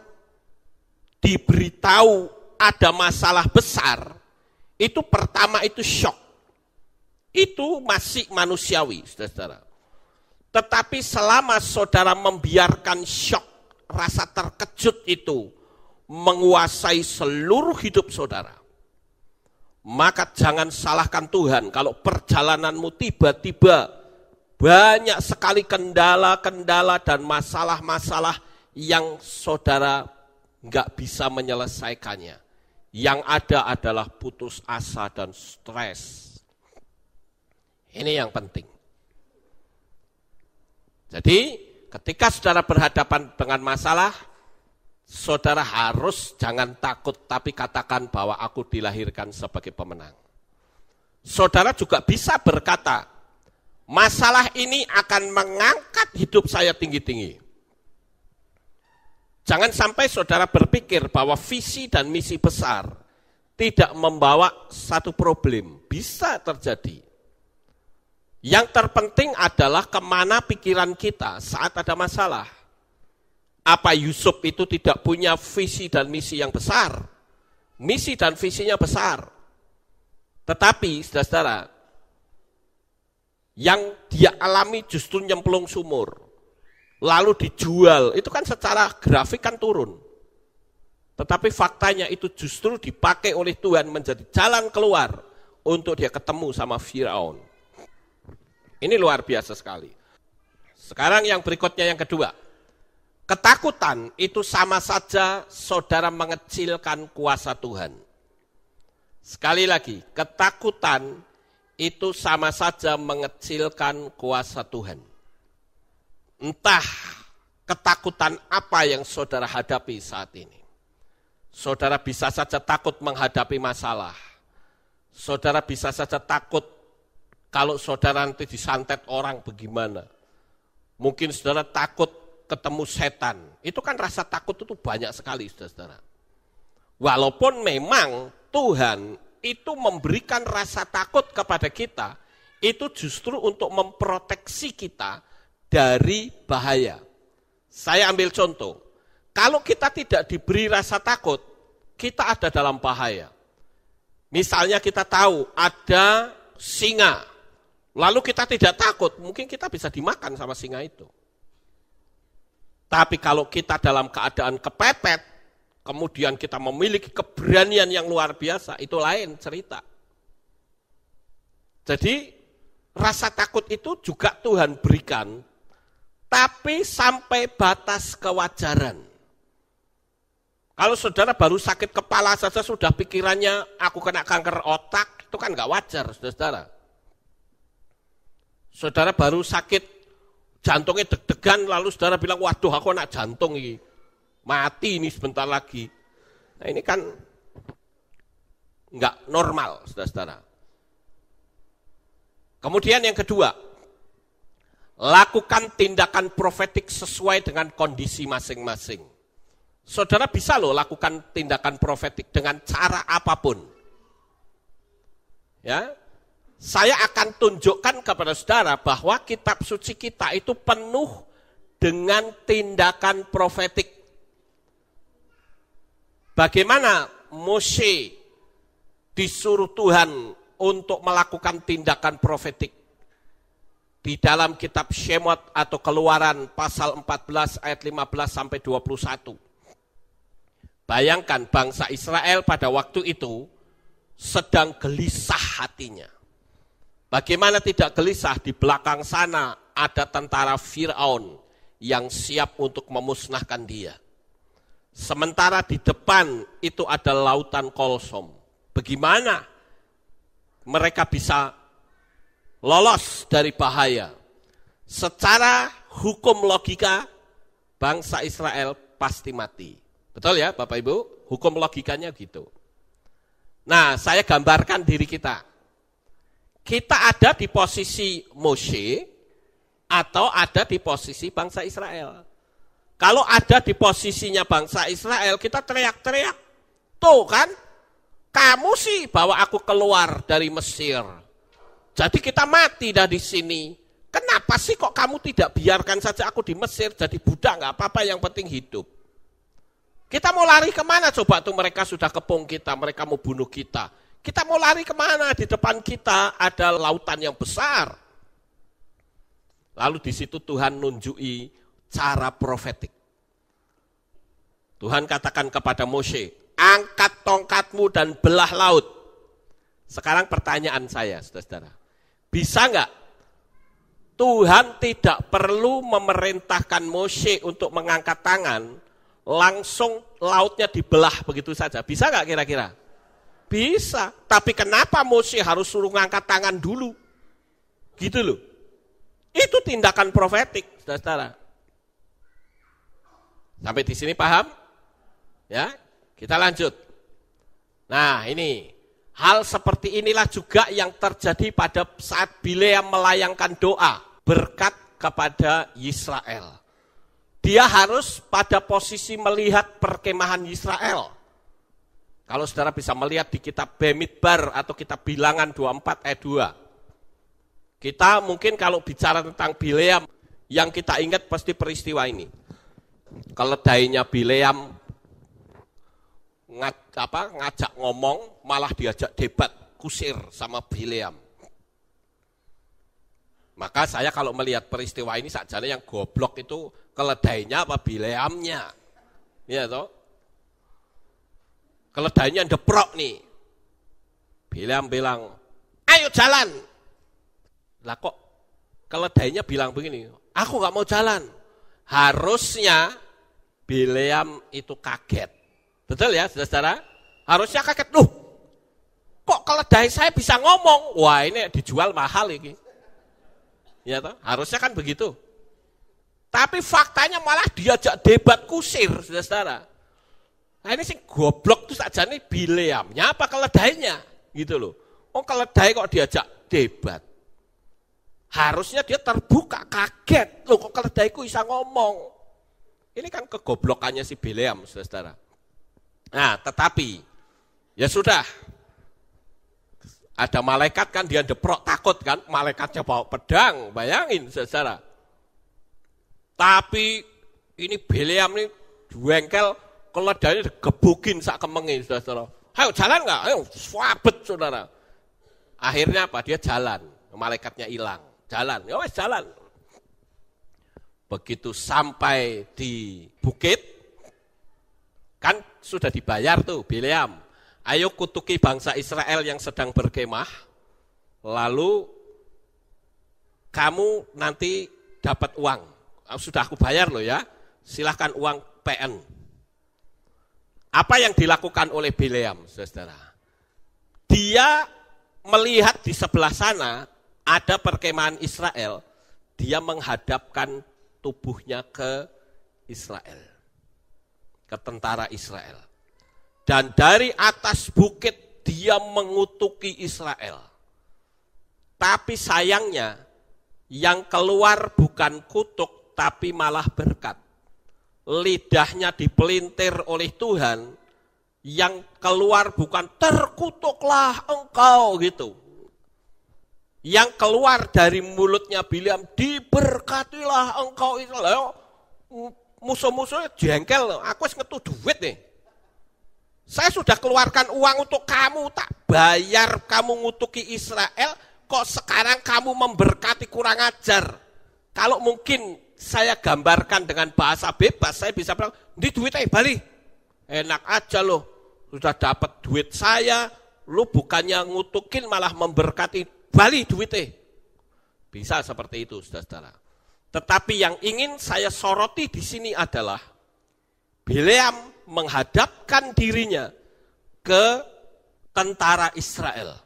diberitahu ada masalah besar, itu pertama itu shock. Itu masih manusiawi, saudara-saudara. Tetapi selama saudara membiarkan shock, rasa terkejut itu menguasai seluruh hidup saudara, maka jangan salahkan Tuhan kalau perjalananmu tiba-tiba banyak sekali kendala-kendala dan masalah-masalah yang saudara nggak bisa menyelesaikannya. Yang ada adalah putus asa dan stres. Ini yang penting. Jadi ketika saudara berhadapan dengan masalah, saudara harus jangan takut, tapi katakan bahwa aku dilahirkan sebagai pemenang. Saudara juga bisa berkata, masalah ini akan mengangkat hidup saya tinggi-tinggi. Jangan sampai saudara berpikir bahwa visi dan misi besar tidak membawa satu problem. Bisa terjadi. Yang terpenting adalah kemana pikiran kita saat ada masalah. Apa Yusuf itu tidak punya visi dan misi yang besar? Misi dan visinya besar. Tetapi, saudara-saudara, yang dia alami justru nyemplung sumur. Lalu dijual, itu kan secara grafik kan turun. Tetapi faktanya itu justru dipakai oleh Tuhan menjadi jalan keluar untuk dia ketemu sama Firaun. Ini luar biasa sekali. Sekarang yang berikutnya yang kedua. Ketakutan itu sama saja saudara mengecilkan kuasa Tuhan. Sekali lagi, ketakutan itu sama saja mengecilkan kuasa Tuhan. Entah ketakutan apa yang saudara hadapi saat ini. Saudara bisa saja takut menghadapi masalah. Saudara bisa saja takut kalau saudara nanti disantet orang bagaimana. Mungkin saudara takut ketemu setan. Itu kan rasa takut itu banyak sekali, saudara-saudara. Walaupun memang Tuhan itu memberikan rasa takut kepada kita, itu justru untuk memproteksi kita dari bahaya. Saya ambil contoh. Kalau kita tidak diberi rasa takut, kita ada dalam bahaya. Misalnya kita tahu ada singa, lalu kita tidak takut, mungkin kita bisa dimakan sama singa itu. Tapi kalau kita dalam keadaan kepepet, kemudian kita memiliki keberanian yang luar biasa, itu lain cerita. Jadi rasa takut itu juga Tuhan berikan, tapi sampai batas kewajaran. Kalau saudara baru sakit kepala saja sudah pikirannya aku kena kanker otak, itu kan nggak wajar, saudara. Saudara baru sakit, jantungnya deg-degan, lalu saudara bilang, waduh aku kena jantung ini, mati ini sebentar lagi. Nah ini kan nggak normal, saudara. Kemudian yang kedua, lakukan tindakan profetik sesuai dengan kondisi masing-masing. Saudara bisa loh lakukan tindakan profetik dengan cara apapun. Ya, saya akan tunjukkan kepada saudara bahwa kitab suci kita itu penuh dengan tindakan profetik. Bagaimana Mose disuruh Tuhan untuk melakukan tindakan profetik? Di dalam kitab Shemot atau Keluaran pasal 14 ayat 15 sampai 21. Bayangkan bangsa Israel pada waktu itu sedang gelisah hatinya. Bagaimana tidak gelisah? Di belakang sana ada tentara Firaun yang siap untuk memusnahkan dia. Sementara di depan itu ada lautan Kolsom. Bagaimana mereka bisa lolos dari bahaya? Secara hukum logika, bangsa Israel pasti mati. Betul ya Bapak Ibu? Hukum logikanya gitu. Nah, saya gambarkan diri kita. Kita ada di posisi Mose atau ada di posisi bangsa Israel. Kalau ada di posisinya bangsa Israel, kita teriak-teriak. Tuh kan, kamu sih bawa aku keluar dari Mesir. Jadi kita mati dari sini. Kenapa sih kok kamu tidak biarkan saja aku di Mesir jadi budak, nggak apa-apa, yang penting hidup. Kita mau lari kemana coba tuh, mereka sudah kepung kita, mereka mau bunuh kita. Kita mau lari kemana? Di depan kita ada lautan yang besar. Lalu di situ Tuhan nunjui cara profetik. Tuhan katakan kepada Mose, angkat tongkatmu dan belah laut. Sekarang pertanyaan saya, saudara-saudara. Bisa enggak Tuhan tidak perlu memerintahkan Mose untuk mengangkat tangan, langsung lautnya dibelah begitu saja? Bisa nggak kira-kira? Bisa. Tapi kenapa Mose harus suruh ngangkat tangan dulu? Gitu loh. Itu tindakan profetik, saudara. Sampai di sini paham? Ya, kita lanjut. Nah ini, hal seperti inilah juga yang terjadi pada saat Bileam melayangkan doa berkat kepada Israel. Dia harus pada posisi melihat perkemahan Israel. Kalau saudara bisa melihat di kitab Bamidbar atau kitab Bilangan 24 ayat 2. Kita mungkin kalau bicara tentang Bileam, yang kita ingat pasti peristiwa ini. Keledainya Bileam ngajak ngomong, malah diajak debat, kusir sama Bileam. Maka saya kalau melihat peristiwa ini sakjane yang goblok itu keledainya apa Bileamnya. Ya toh? Keledainya deprok nih. Bileam bilang, "Ayo jalan." Lah kok keledainya bilang begini, "Aku enggak mau jalan." Harusnya Bileam itu kaget. Betul ya, saudara-saudara? Harusnya kaget. Loh, kok keledai saya bisa ngomong? Wah, ini dijual mahal ini. Ya toh? Harusnya kan begitu. Tapi faktanya malah diajak debat kusir, saudara-saudara. Nah ini sih goblok tuh saja nih Bileamnya apa keledainya, gitu loh. Oh keledai kok diajak debat. Harusnya dia terbuka, kaget. Loh kok keledaiku bisa ngomong. Ini kan kegoblokannya si Bileam, saudara-saudara. Nah tetapi, ya sudah. Ada malaikat kan, dia deprok, takut kan. Malaikatnya bawa pedang, bayangin saudara. Tapi ini Bileam nih jengkel, keledainya digebukin sak kemengin saudara. Ayo jalan nggak? Ayo swabet saudara. Akhirnya apa? Dia jalan, malaikatnya hilang. Jalan, ya wes jalan. Begitu sampai di bukit, kan sudah dibayar tuh Bileam. Ayo kutuki bangsa Israel yang sedang berkemah, lalu kamu nanti dapat uang. Sudah aku bayar loh ya, silahkan uang PN. Apa yang dilakukan oleh Bileam, saudara? Dia melihat di sebelah sana ada perkemahan Israel, dia menghadapkan tubuhnya ke Israel, ke tentara Israel. Dan dari atas bukit dia mengutuki Israel. Tapi sayangnya yang keluar bukan kutuk tapi malah berkat. Lidahnya dipelintir oleh Tuhan, yang keluar bukan terkutuklah engkau gitu. Yang keluar dari mulutnya Bileam, diberkatilah engkau Israel. Musuh-musuhnya jengkel, aku harus ngetu duit nih. Saya sudah keluarkan uang untuk kamu, tak bayar kamu ngutuki Israel, kok sekarang kamu memberkati, kurang ajar. Kalau mungkin saya gambarkan dengan bahasa bebas, saya bisa bilang, di duitnya balik. Enak aja loh, sudah dapat duit saya, lu bukannya ngutukin malah memberkati, balik duitnya. Bisa seperti itu, saudara-saudara. Tetapi yang ingin saya soroti di sini adalah Bileam menghadapkan dirinya ke tentara Israel.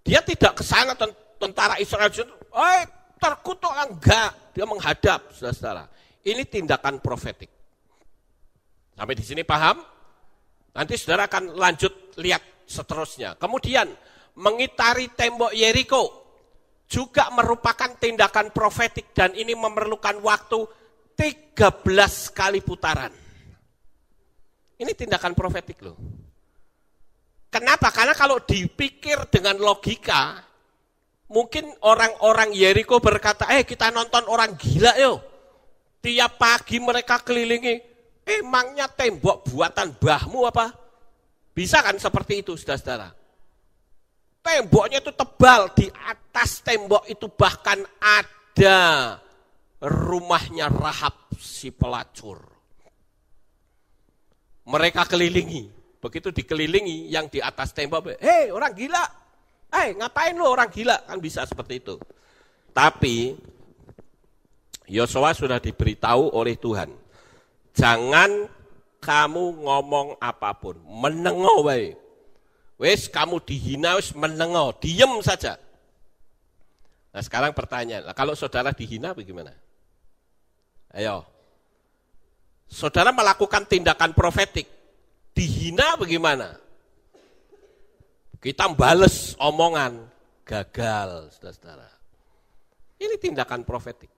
Dia tidak ke sana tentara Israel, terkutuk enggak, dia menghadap, saudara-saudara. Ini tindakan profetik. Sampai di sini paham? Nanti saudara akan lanjut lihat seterusnya. Kemudian mengitari tembok Yeriko juga merupakan tindakan profetik dan ini memerlukan waktu 13 kali putaran. Ini tindakan profetik loh. Kenapa? Karena kalau dipikir dengan logika, mungkin orang-orang Yeriko berkata, kita nonton orang gila yuk. Tiap pagi mereka kelilingi, emangnya tembok buatan mbahmu apa? Bisa kan seperti itu, saudara-saudara? Temboknya itu tebal, di atas tembok itu bahkan ada rumahnya Rahab si pelacur. Mereka kelilingi, begitu dikelilingi yang di atas tembok, orang gila, ngapain lu orang gila, kan bisa seperti itu. Tapi Yosua sudah diberitahu oleh Tuhan, jangan kamu ngomong apapun, menengo wae. Wes kamu dihina wes menengo, diem saja. Nah sekarang pertanyaan, kalau saudara dihina bagaimana? Ayo. Saudara melakukan tindakan profetik, dihina bagaimana? Kita bales omongan, gagal, saudara-saudara. Ini tindakan profetik.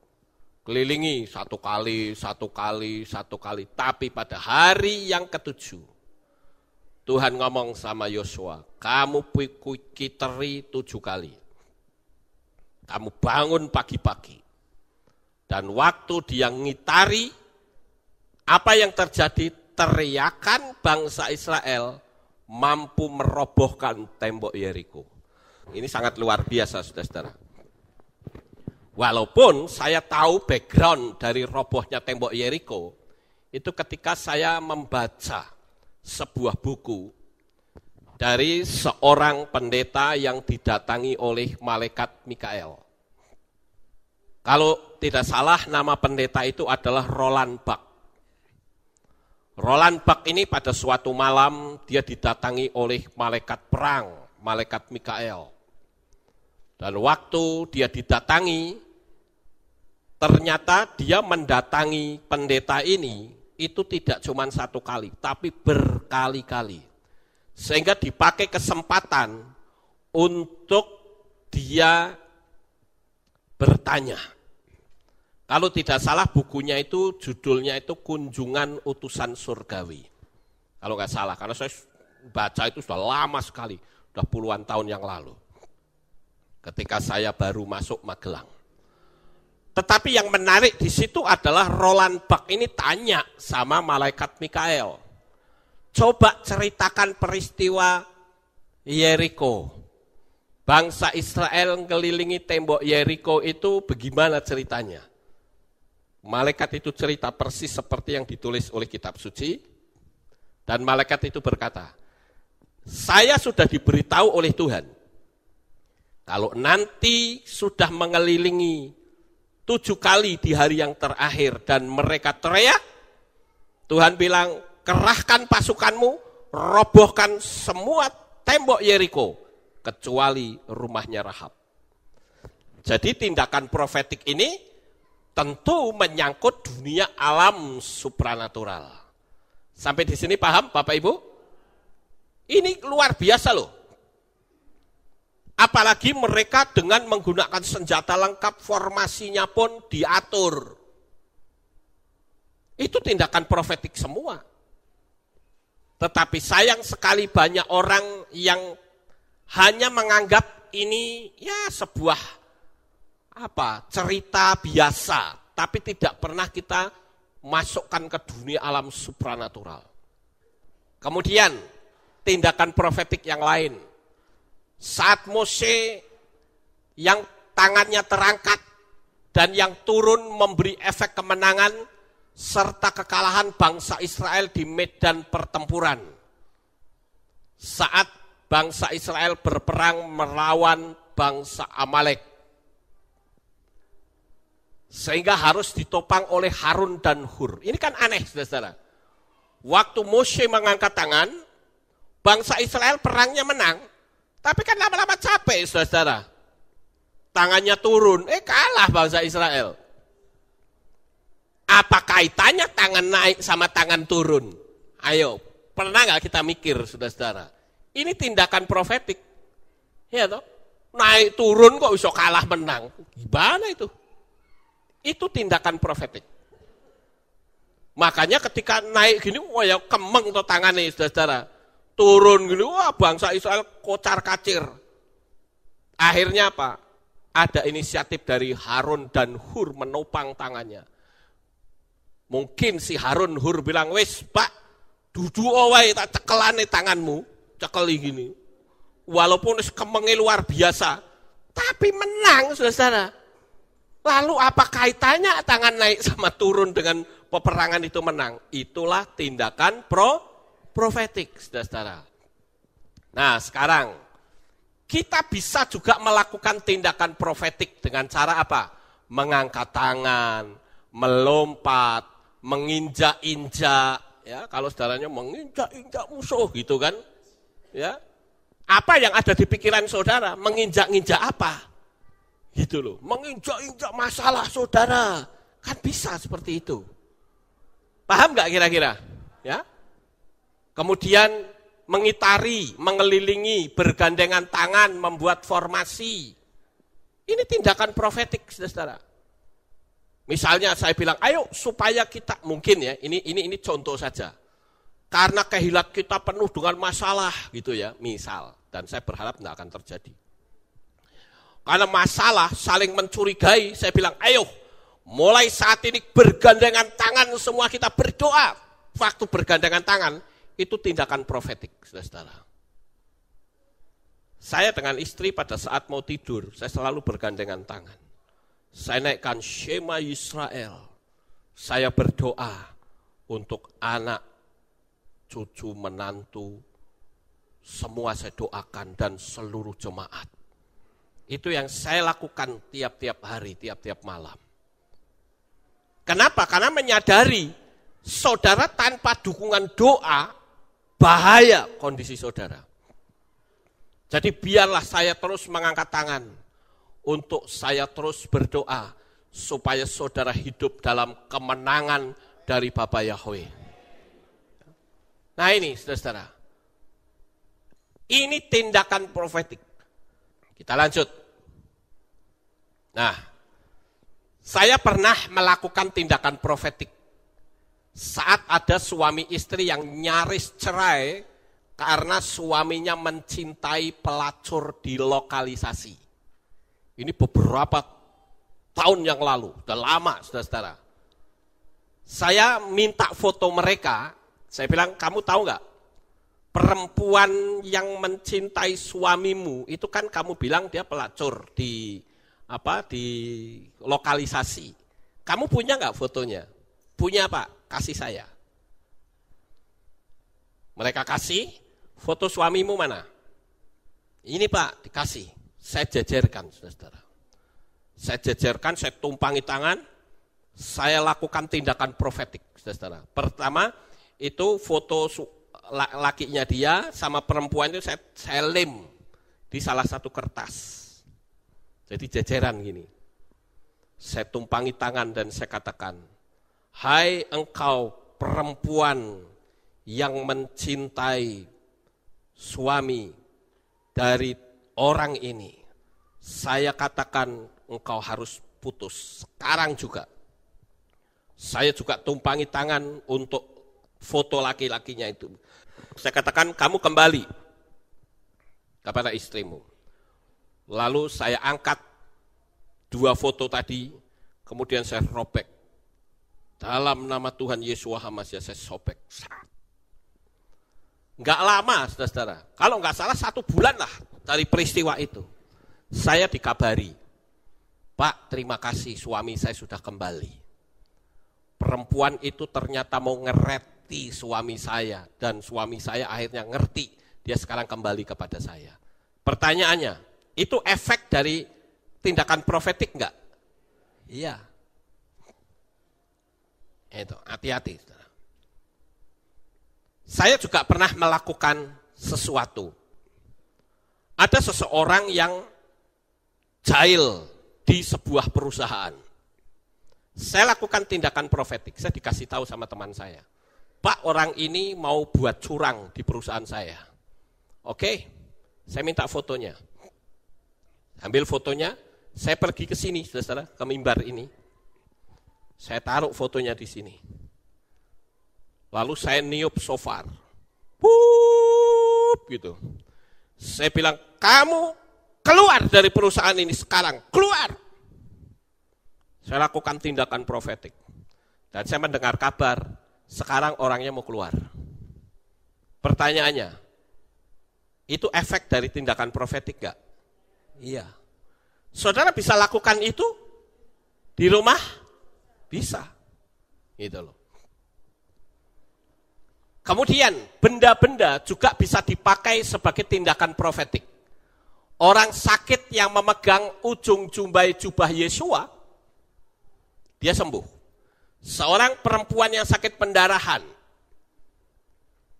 Kelilingi satu kali, tapi pada hari yang ke-7, Tuhan ngomong sama Yosua, kamu kiteri 7 kali. Kamu bangun pagi-pagi. Dan waktu dia ngitari, apa yang terjadi? Teriakan bangsa Israel mampu merobohkan tembok Yeriko. Ini sangat luar biasa, saudara-saudara. Walaupun saya tahu background dari robohnya tembok Yeriko, itu ketika saya membaca sebuah buku dari seorang pendeta yang didatangi oleh malaikat Mikael. Kalau tidak salah nama pendeta itu adalah Roland Buck. Roland Buck ini pada suatu malam dia didatangi oleh malaikat perang, malaikat Mikael. Dan waktu dia didatangi, ternyata dia mendatangi pendeta ini, itu tidak cuma 1 kali, tapi berkali-kali. Sehingga dipakai kesempatan untuk dia bertanya. Kalau tidak salah bukunya itu, judulnya itu Kunjungan Utusan Surgawi. Kalau nggak salah, karena saya baca itu sudah lama sekali, sudah puluhan tahun yang lalu. Ketika saya baru masuk Magelang. Tetapi yang menarik di situ adalah Roland Buck ini tanya sama malaikat Mikael. Coba ceritakan peristiwa Yeriko. Bangsa Israel mengelilingi tembok Yeriko itu bagaimana ceritanya? Malaikat itu cerita persis seperti yang ditulis oleh kitab suci. Dan malaikat itu berkata, saya sudah diberitahu oleh Tuhan, kalau nanti sudah mengelilingi 7 kali di hari yang terakhir dan mereka teriak, Tuhan bilang, kerahkan pasukanmu, robohkan semua tembok Yeriko, kecuali rumahnya Rahab. Jadi tindakan profetik ini tentu menyangkut dunia alam supranatural. Sampai di sini paham Bapak Ibu? Ini luar biasa loh. Apalagi mereka dengan menggunakan senjata lengkap, formasinya pun diatur. Itu tindakan profetik semua. Tetapi sayang sekali banyak orang yang hanya menganggap ini ya sebuah cerita biasa, tapi tidak pernah kita masukkan ke dunia alam supranatural. Kemudian tindakan profetik yang lain. Saat Mose yang tangannya terangkat dan yang turun memberi efek kemenangan serta kekalahan bangsa Israel di medan pertempuran. Saat bangsa Israel berperang melawan bangsa Amalek. Sehingga harus ditopang oleh Harun dan Hur. Ini kan aneh, saudara. Waktu Mose mengangkat tangan, bangsa Israel perangnya menang. Tapi kan lama-lama capek, saudara. Tangannya turun, kalah bangsa Israel. Apa kaitannya tangan naik sama tangan turun? Ayo, pernah nggak kita mikir, saudara-saudara? Ini tindakan profetik. Ya toh? Naik turun kok bisa kalah menang. Gimana itu? Itu tindakan profetik. Makanya ketika naik gini, wah ya kemeng tuh tangannya, saudara-saudara. Turun gini, wah bangsa Israel kocar-kacir. Akhirnya apa? Ada inisiatif dari Harun dan Hur menopang tangannya. Mungkin si Harun Hur bilang, wes Pak, duduk awai tak cekelane tanganmu, cekeli gini. Walaupun kemengnya luar biasa, tapi menang, saudara. Lalu apa kaitannya tangan naik sama turun dengan peperangan itu menang? Itulah tindakan profetik, saudara. Nah sekarang, kita bisa juga melakukan tindakan profetik dengan cara apa? Mengangkat tangan, melompat, menginjak-injak, ya kalau saudaranya menginjak-injak musuh gitu kan, ya apa yang ada di pikiran saudara, menginjak-injak apa, gitu loh, menginjak-injak masalah saudara, kan bisa seperti itu, paham nggak kira-kira, ya? Kemudian mengitari, mengelilingi, bergandengan tangan, membuat formasi, ini tindakan profetik, saudara. Misalnya saya bilang, ayo supaya kita, mungkin ya, ini contoh saja. Karena kehilat kita penuh dengan masalah gitu ya, misal. Dan saya berharap tidak akan terjadi. Karena masalah saling mencurigai, saya bilang, ayo mulai saat ini bergandengan tangan semua kita berdoa. Waktu bergandengan tangan, itu tindakan profetik, saudara. Saya dengan istri pada saat mau tidur, saya selalu bergandengan tangan. Saya naikkan Shema Yisrael. Saya berdoa untuk anak, cucu, menantu, semua saya doakan dan seluruh jemaat. Itu yang saya lakukan tiap-tiap hari, tiap-tiap malam. Kenapa? Karena menyadari saudara tanpa dukungan doa, bahaya kondisi saudara. Jadi biarlah saya terus mengangkat tangan. Untuk saya terus berdoa supaya saudara hidup dalam kemenangan dari Bapa Yahweh. Nah ini saudara, ini tindakan profetik. Kita lanjut. Nah, saya pernah melakukan tindakan profetik saat ada suami istri yang nyaris cerai karena suaminya mencintai pelacur di lokalisasi. Ini beberapa tahun yang lalu, sudah lama, saudara-saudara. Saya minta foto mereka, saya bilang, kamu tahu nggak? perempuan yang mencintai suamimu, itu kan kamu bilang dia pelacur di lokalisasi. Kamu punya nggak fotonya? Punya Pak, kasih saya. Mereka kasih, foto suamimu mana? Ini Pak, dikasih. Saya jejerkan, saudara. Saya jejerkan, saya tumpangi tangan, saya lakukan tindakan profetik, saudara. Pertama, itu foto lakinya dia sama perempuan itu saya lem di salah satu kertas. Jadi jejeran gini. Saya tumpangi tangan dan saya katakan, hai engkau perempuan yang mencintai suami dari orang ini, saya katakan engkau harus putus sekarang juga. Saya juga tumpangi tangan untuk foto laki-lakinya itu. Saya katakan kamu kembali kepada istrimu. Lalu saya angkat 2 foto tadi, kemudian saya robek. Dalam nama Tuhan Yesus Hamasiah saya sobek. Enggak lama, saudara. Kalau enggak salah 1 bulan lah dari peristiwa itu. Saya dikabari, Pak, terima kasih suami saya sudah kembali. Perempuan itu ternyata mau ngereti suami saya, dan suami saya akhirnya ngerti, dia sekarang kembali kepada saya. Pertanyaannya, itu efek dari tindakan profetik enggak? Iya. Itu, hati-hati. Saya juga pernah melakukan sesuatu. Ada seseorang yang jahil di sebuah perusahaan. Saya lakukan tindakan profetik, saya dikasih tahu sama teman saya. Pak, orang ini mau buat curang di perusahaan saya. Oke, saya minta fotonya. Ambil fotonya, saya pergi ke sini, saudara, ke mimbar ini. Saya taruh fotonya di sini. Lalu saya niup shofar. Pup, gitu. Saya bilang, kamu keluar dari perusahaan ini sekarang, keluar. Saya lakukan tindakan profetik. Dan saya mendengar kabar, sekarang orangnya mau keluar. Pertanyaannya, itu efek dari tindakan profetik enggak? Iya. Saudara bisa lakukan itu di rumah? Bisa. Gitu loh. Kemudian benda-benda juga bisa dipakai sebagai tindakan profetik. Orang sakit yang memegang ujung jumbai jubah Yesua, dia sembuh. Seorang perempuan yang sakit pendarahan,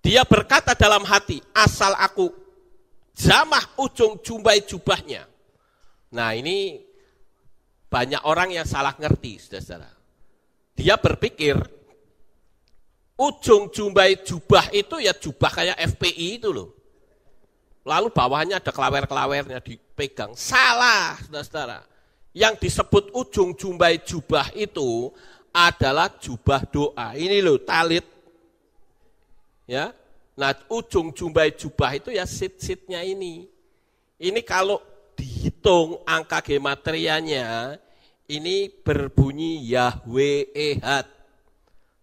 dia berkata dalam hati, asal aku jamah ujung jumbai jubahnya. Nah ini banyak orang yang salah ngerti, saudara. Dia berpikir, ujung jumbai jubah itu ya jubah kayak FPI itu loh. Lalu bawahnya ada kelawer-kelawernya dipegang. Salah, saudara. Yang disebut ujung jumbai jubah itu adalah jubah doa. Ini loh, talit. Ya. Nah, ujung jumbai jubah itu ya sit-sitnya ini. Ini kalau dihitung angka gematrianya, ini berbunyi Yahweh Ehad.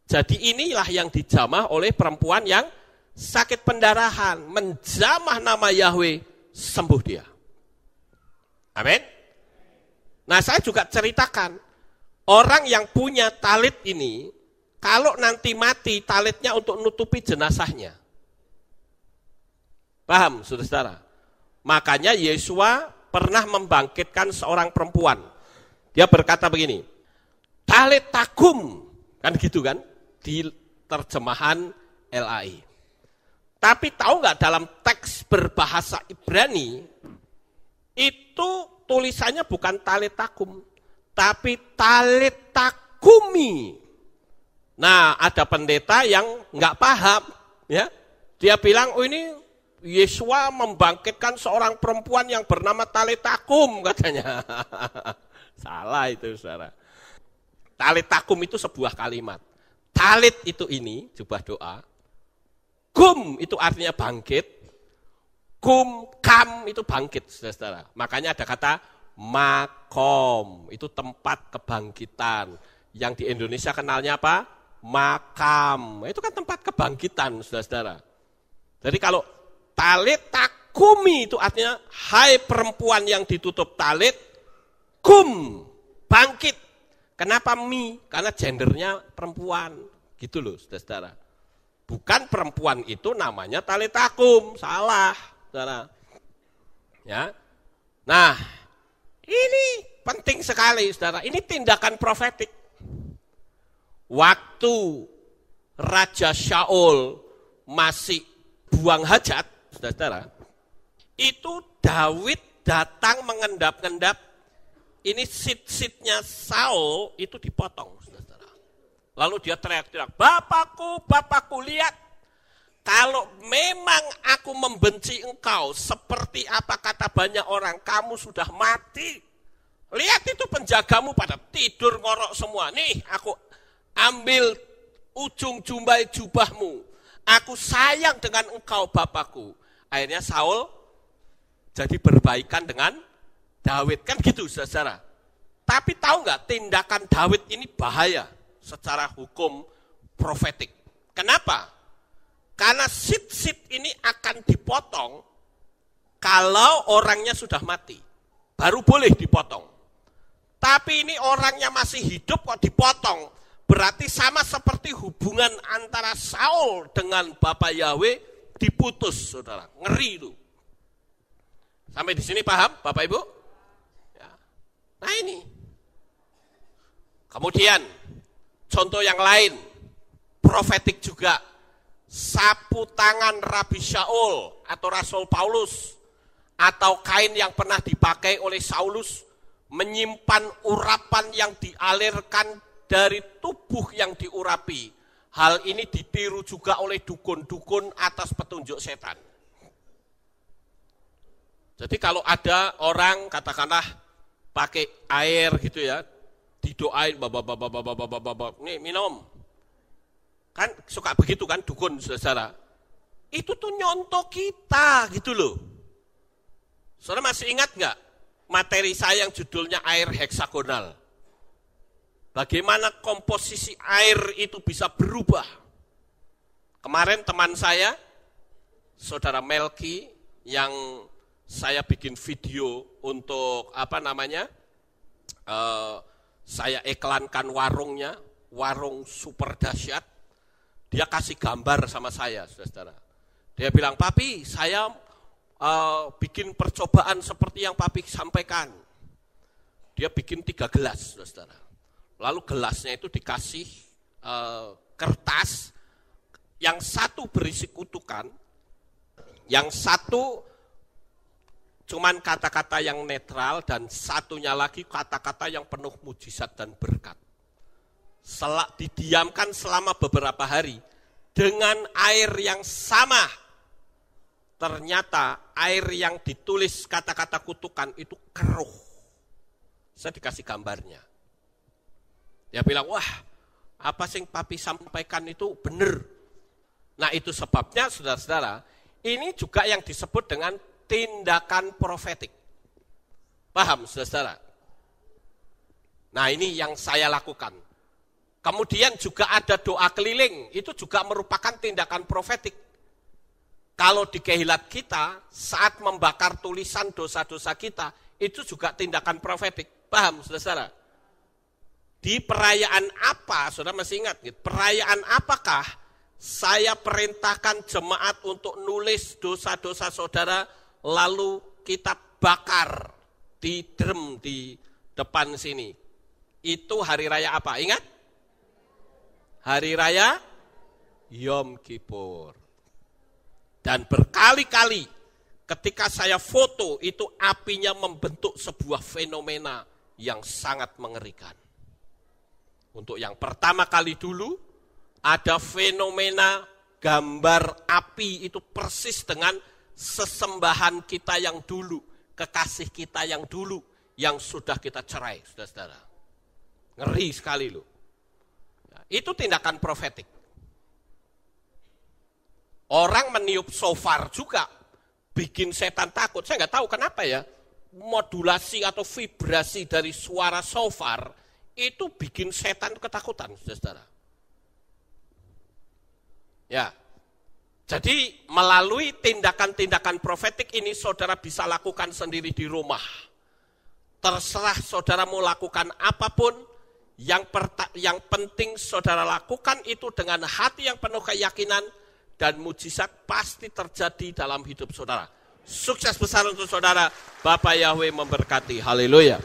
Jadi inilah yang dijamah oleh perempuan yang sakit pendarahan. Menjamah nama Yahweh, sembuh dia. Amin. Nah saya juga ceritakan, orang yang punya talit ini, kalau nanti mati talitnya untuk nutupi jenazahnya. Paham saudara? Makanya Yesua pernah membangkitkan seorang perempuan. Dia berkata begini, talit takum, kan gitu kan, di terjemahan LAI. Tapi tahu nggak dalam teks berbahasa Ibrani, itu tulisannya bukan talit takum, tapi talit takumi. Nah ada pendeta yang nggak paham, ya, dia bilang, oh ini Yesua membangkitkan seorang perempuan yang bernama talit takum katanya. Salah itu saudara. Talit takum itu sebuah kalimat. Talit itu ini, jubah doa. Kum itu artinya bangkit. Kum, kam itu bangkit, saudara. Makanya ada kata makom, itu tempat kebangkitan. Yang di Indonesia kenalnya apa? Makam. Itu kan tempat kebangkitan, saudara. Jadi kalau talit takumi itu artinya hai perempuan yang ditutup talit, kum, bangkit. Kenapa mi? Karena gendernya perempuan. Gitu loh, saudara-saudara. Bukan perempuan itu namanya talit takum, salah, saudara. Ya. Nah, ini penting sekali, saudara. Ini tindakan profetik. Waktu Raja Saul masih buang hajat, saudara, itu Daud datang mengendap-endap, ini sit-sitnya Saul itu dipotong, saudara. Lalu dia teriak-teriak, Bapakku, Bapakku, lihat, kalau memang aku membenci engkau, seperti apa kata banyak orang, kamu sudah mati. Lihat itu penjagamu pada tidur ngorok semua. Nih, aku ambil ujung jumbai jubahmu. Aku sayang dengan engkau, Bapakku. Akhirnya Saul jadi berbaikan dengan Daud. Kan gitu, saudara. Tapi tahu nggak, tindakan Daud ini bahaya secara hukum profetik. Kenapa? Karena sit-sit ini akan dipotong kalau orangnya sudah mati. Baru boleh dipotong. Tapi ini orangnya masih hidup kok dipotong. Berarti sama seperti hubungan antara Saul dengan Bapak Yahweh diputus, saudara. Ngeri itu. Sampai di sini paham, Bapak Ibu? Ya. Nah ini. Kemudian, contoh yang lain, profetik juga. Sapu tangan Rabi Saul atau Rasul Paulus atau kain yang pernah dipakai oleh Saulus menyimpan urapan yang dialirkan dari tubuh yang diurapi. Hal ini ditiru juga oleh dukun-dukun atas petunjuk setan. Jadi kalau ada orang katakanlah pakai air gitu ya, didoain nih minum. Kan suka begitu kan dukun, saudara. Itu tuh nyontoh kita gitu loh. Saudara masih ingat nggak materi saya yang judulnya air heksagonal? Bagaimana komposisi air itu bisa berubah? Kemarin teman saya, saudara Melki, yang saya bikin video untuk saya iklankan warungnya, warung super dahsyat. Dia kasih gambar sama saya, saudara. Dia bilang, Papi, saya bikin percobaan seperti yang Papi sampaikan. Dia bikin 3 gelas, saudara. Lalu gelasnya itu dikasih kertas, yang satu berisi kutukan, yang satu cuman kata-kata yang netral, dan satunya lagi kata-kata yang penuh mujizat dan berkat. Didiamkan selama beberapa hari dengan air yang sama. Ternyata air yang ditulis kata-kata kutukan itu keruh. Saya dikasih gambarnya. Dia bilang, wah, apa sih Papi sampaikan itu benar. Nah itu sebabnya, saudara-saudara, ini juga yang disebut dengan tindakan profetik. Paham, saudara-saudara? Nah ini yang saya lakukan. Kemudian juga ada doa keliling, itu juga merupakan tindakan profetik. Kalau di kehilat kita, saat membakar tulisan dosa-dosa kita, itu juga tindakan profetik. Paham, saudara? Di perayaan apa, saudara masih ingat? Perayaan apakah saya perintahkan jemaat untuk nulis dosa-dosa saudara, lalu kita bakar di drum di depan sini. Itu hari raya apa? Ingat? Hari raya Yom Kippur. Dan berkali-kali ketika saya foto itu apinya membentuk sebuah fenomena yang sangat mengerikan. Untuk yang pertama kali dulu ada fenomena gambar api itu persis dengan sesembahan kita yang dulu, kekasih kita yang dulu yang sudah kita cerai, saudara-saudara. Ngeri sekali loh. Itu tindakan profetik. Orang meniup shofar juga bikin setan takut. Saya nggak tahu kenapa ya, modulasi atau vibrasi dari suara shofar itu bikin setan ketakutan, saudara. Ya, Jadi melalui tindakan-tindakan profetik ini saudara bisa lakukan sendiri di rumah. Terserah saudara mau lakukan apapun, yang penting saudara lakukan itu dengan hati yang penuh keyakinan dan mujizat pasti terjadi dalam hidup saudara. Sukses besar untuk saudara, Bapak Yahweh memberkati. Haleluya.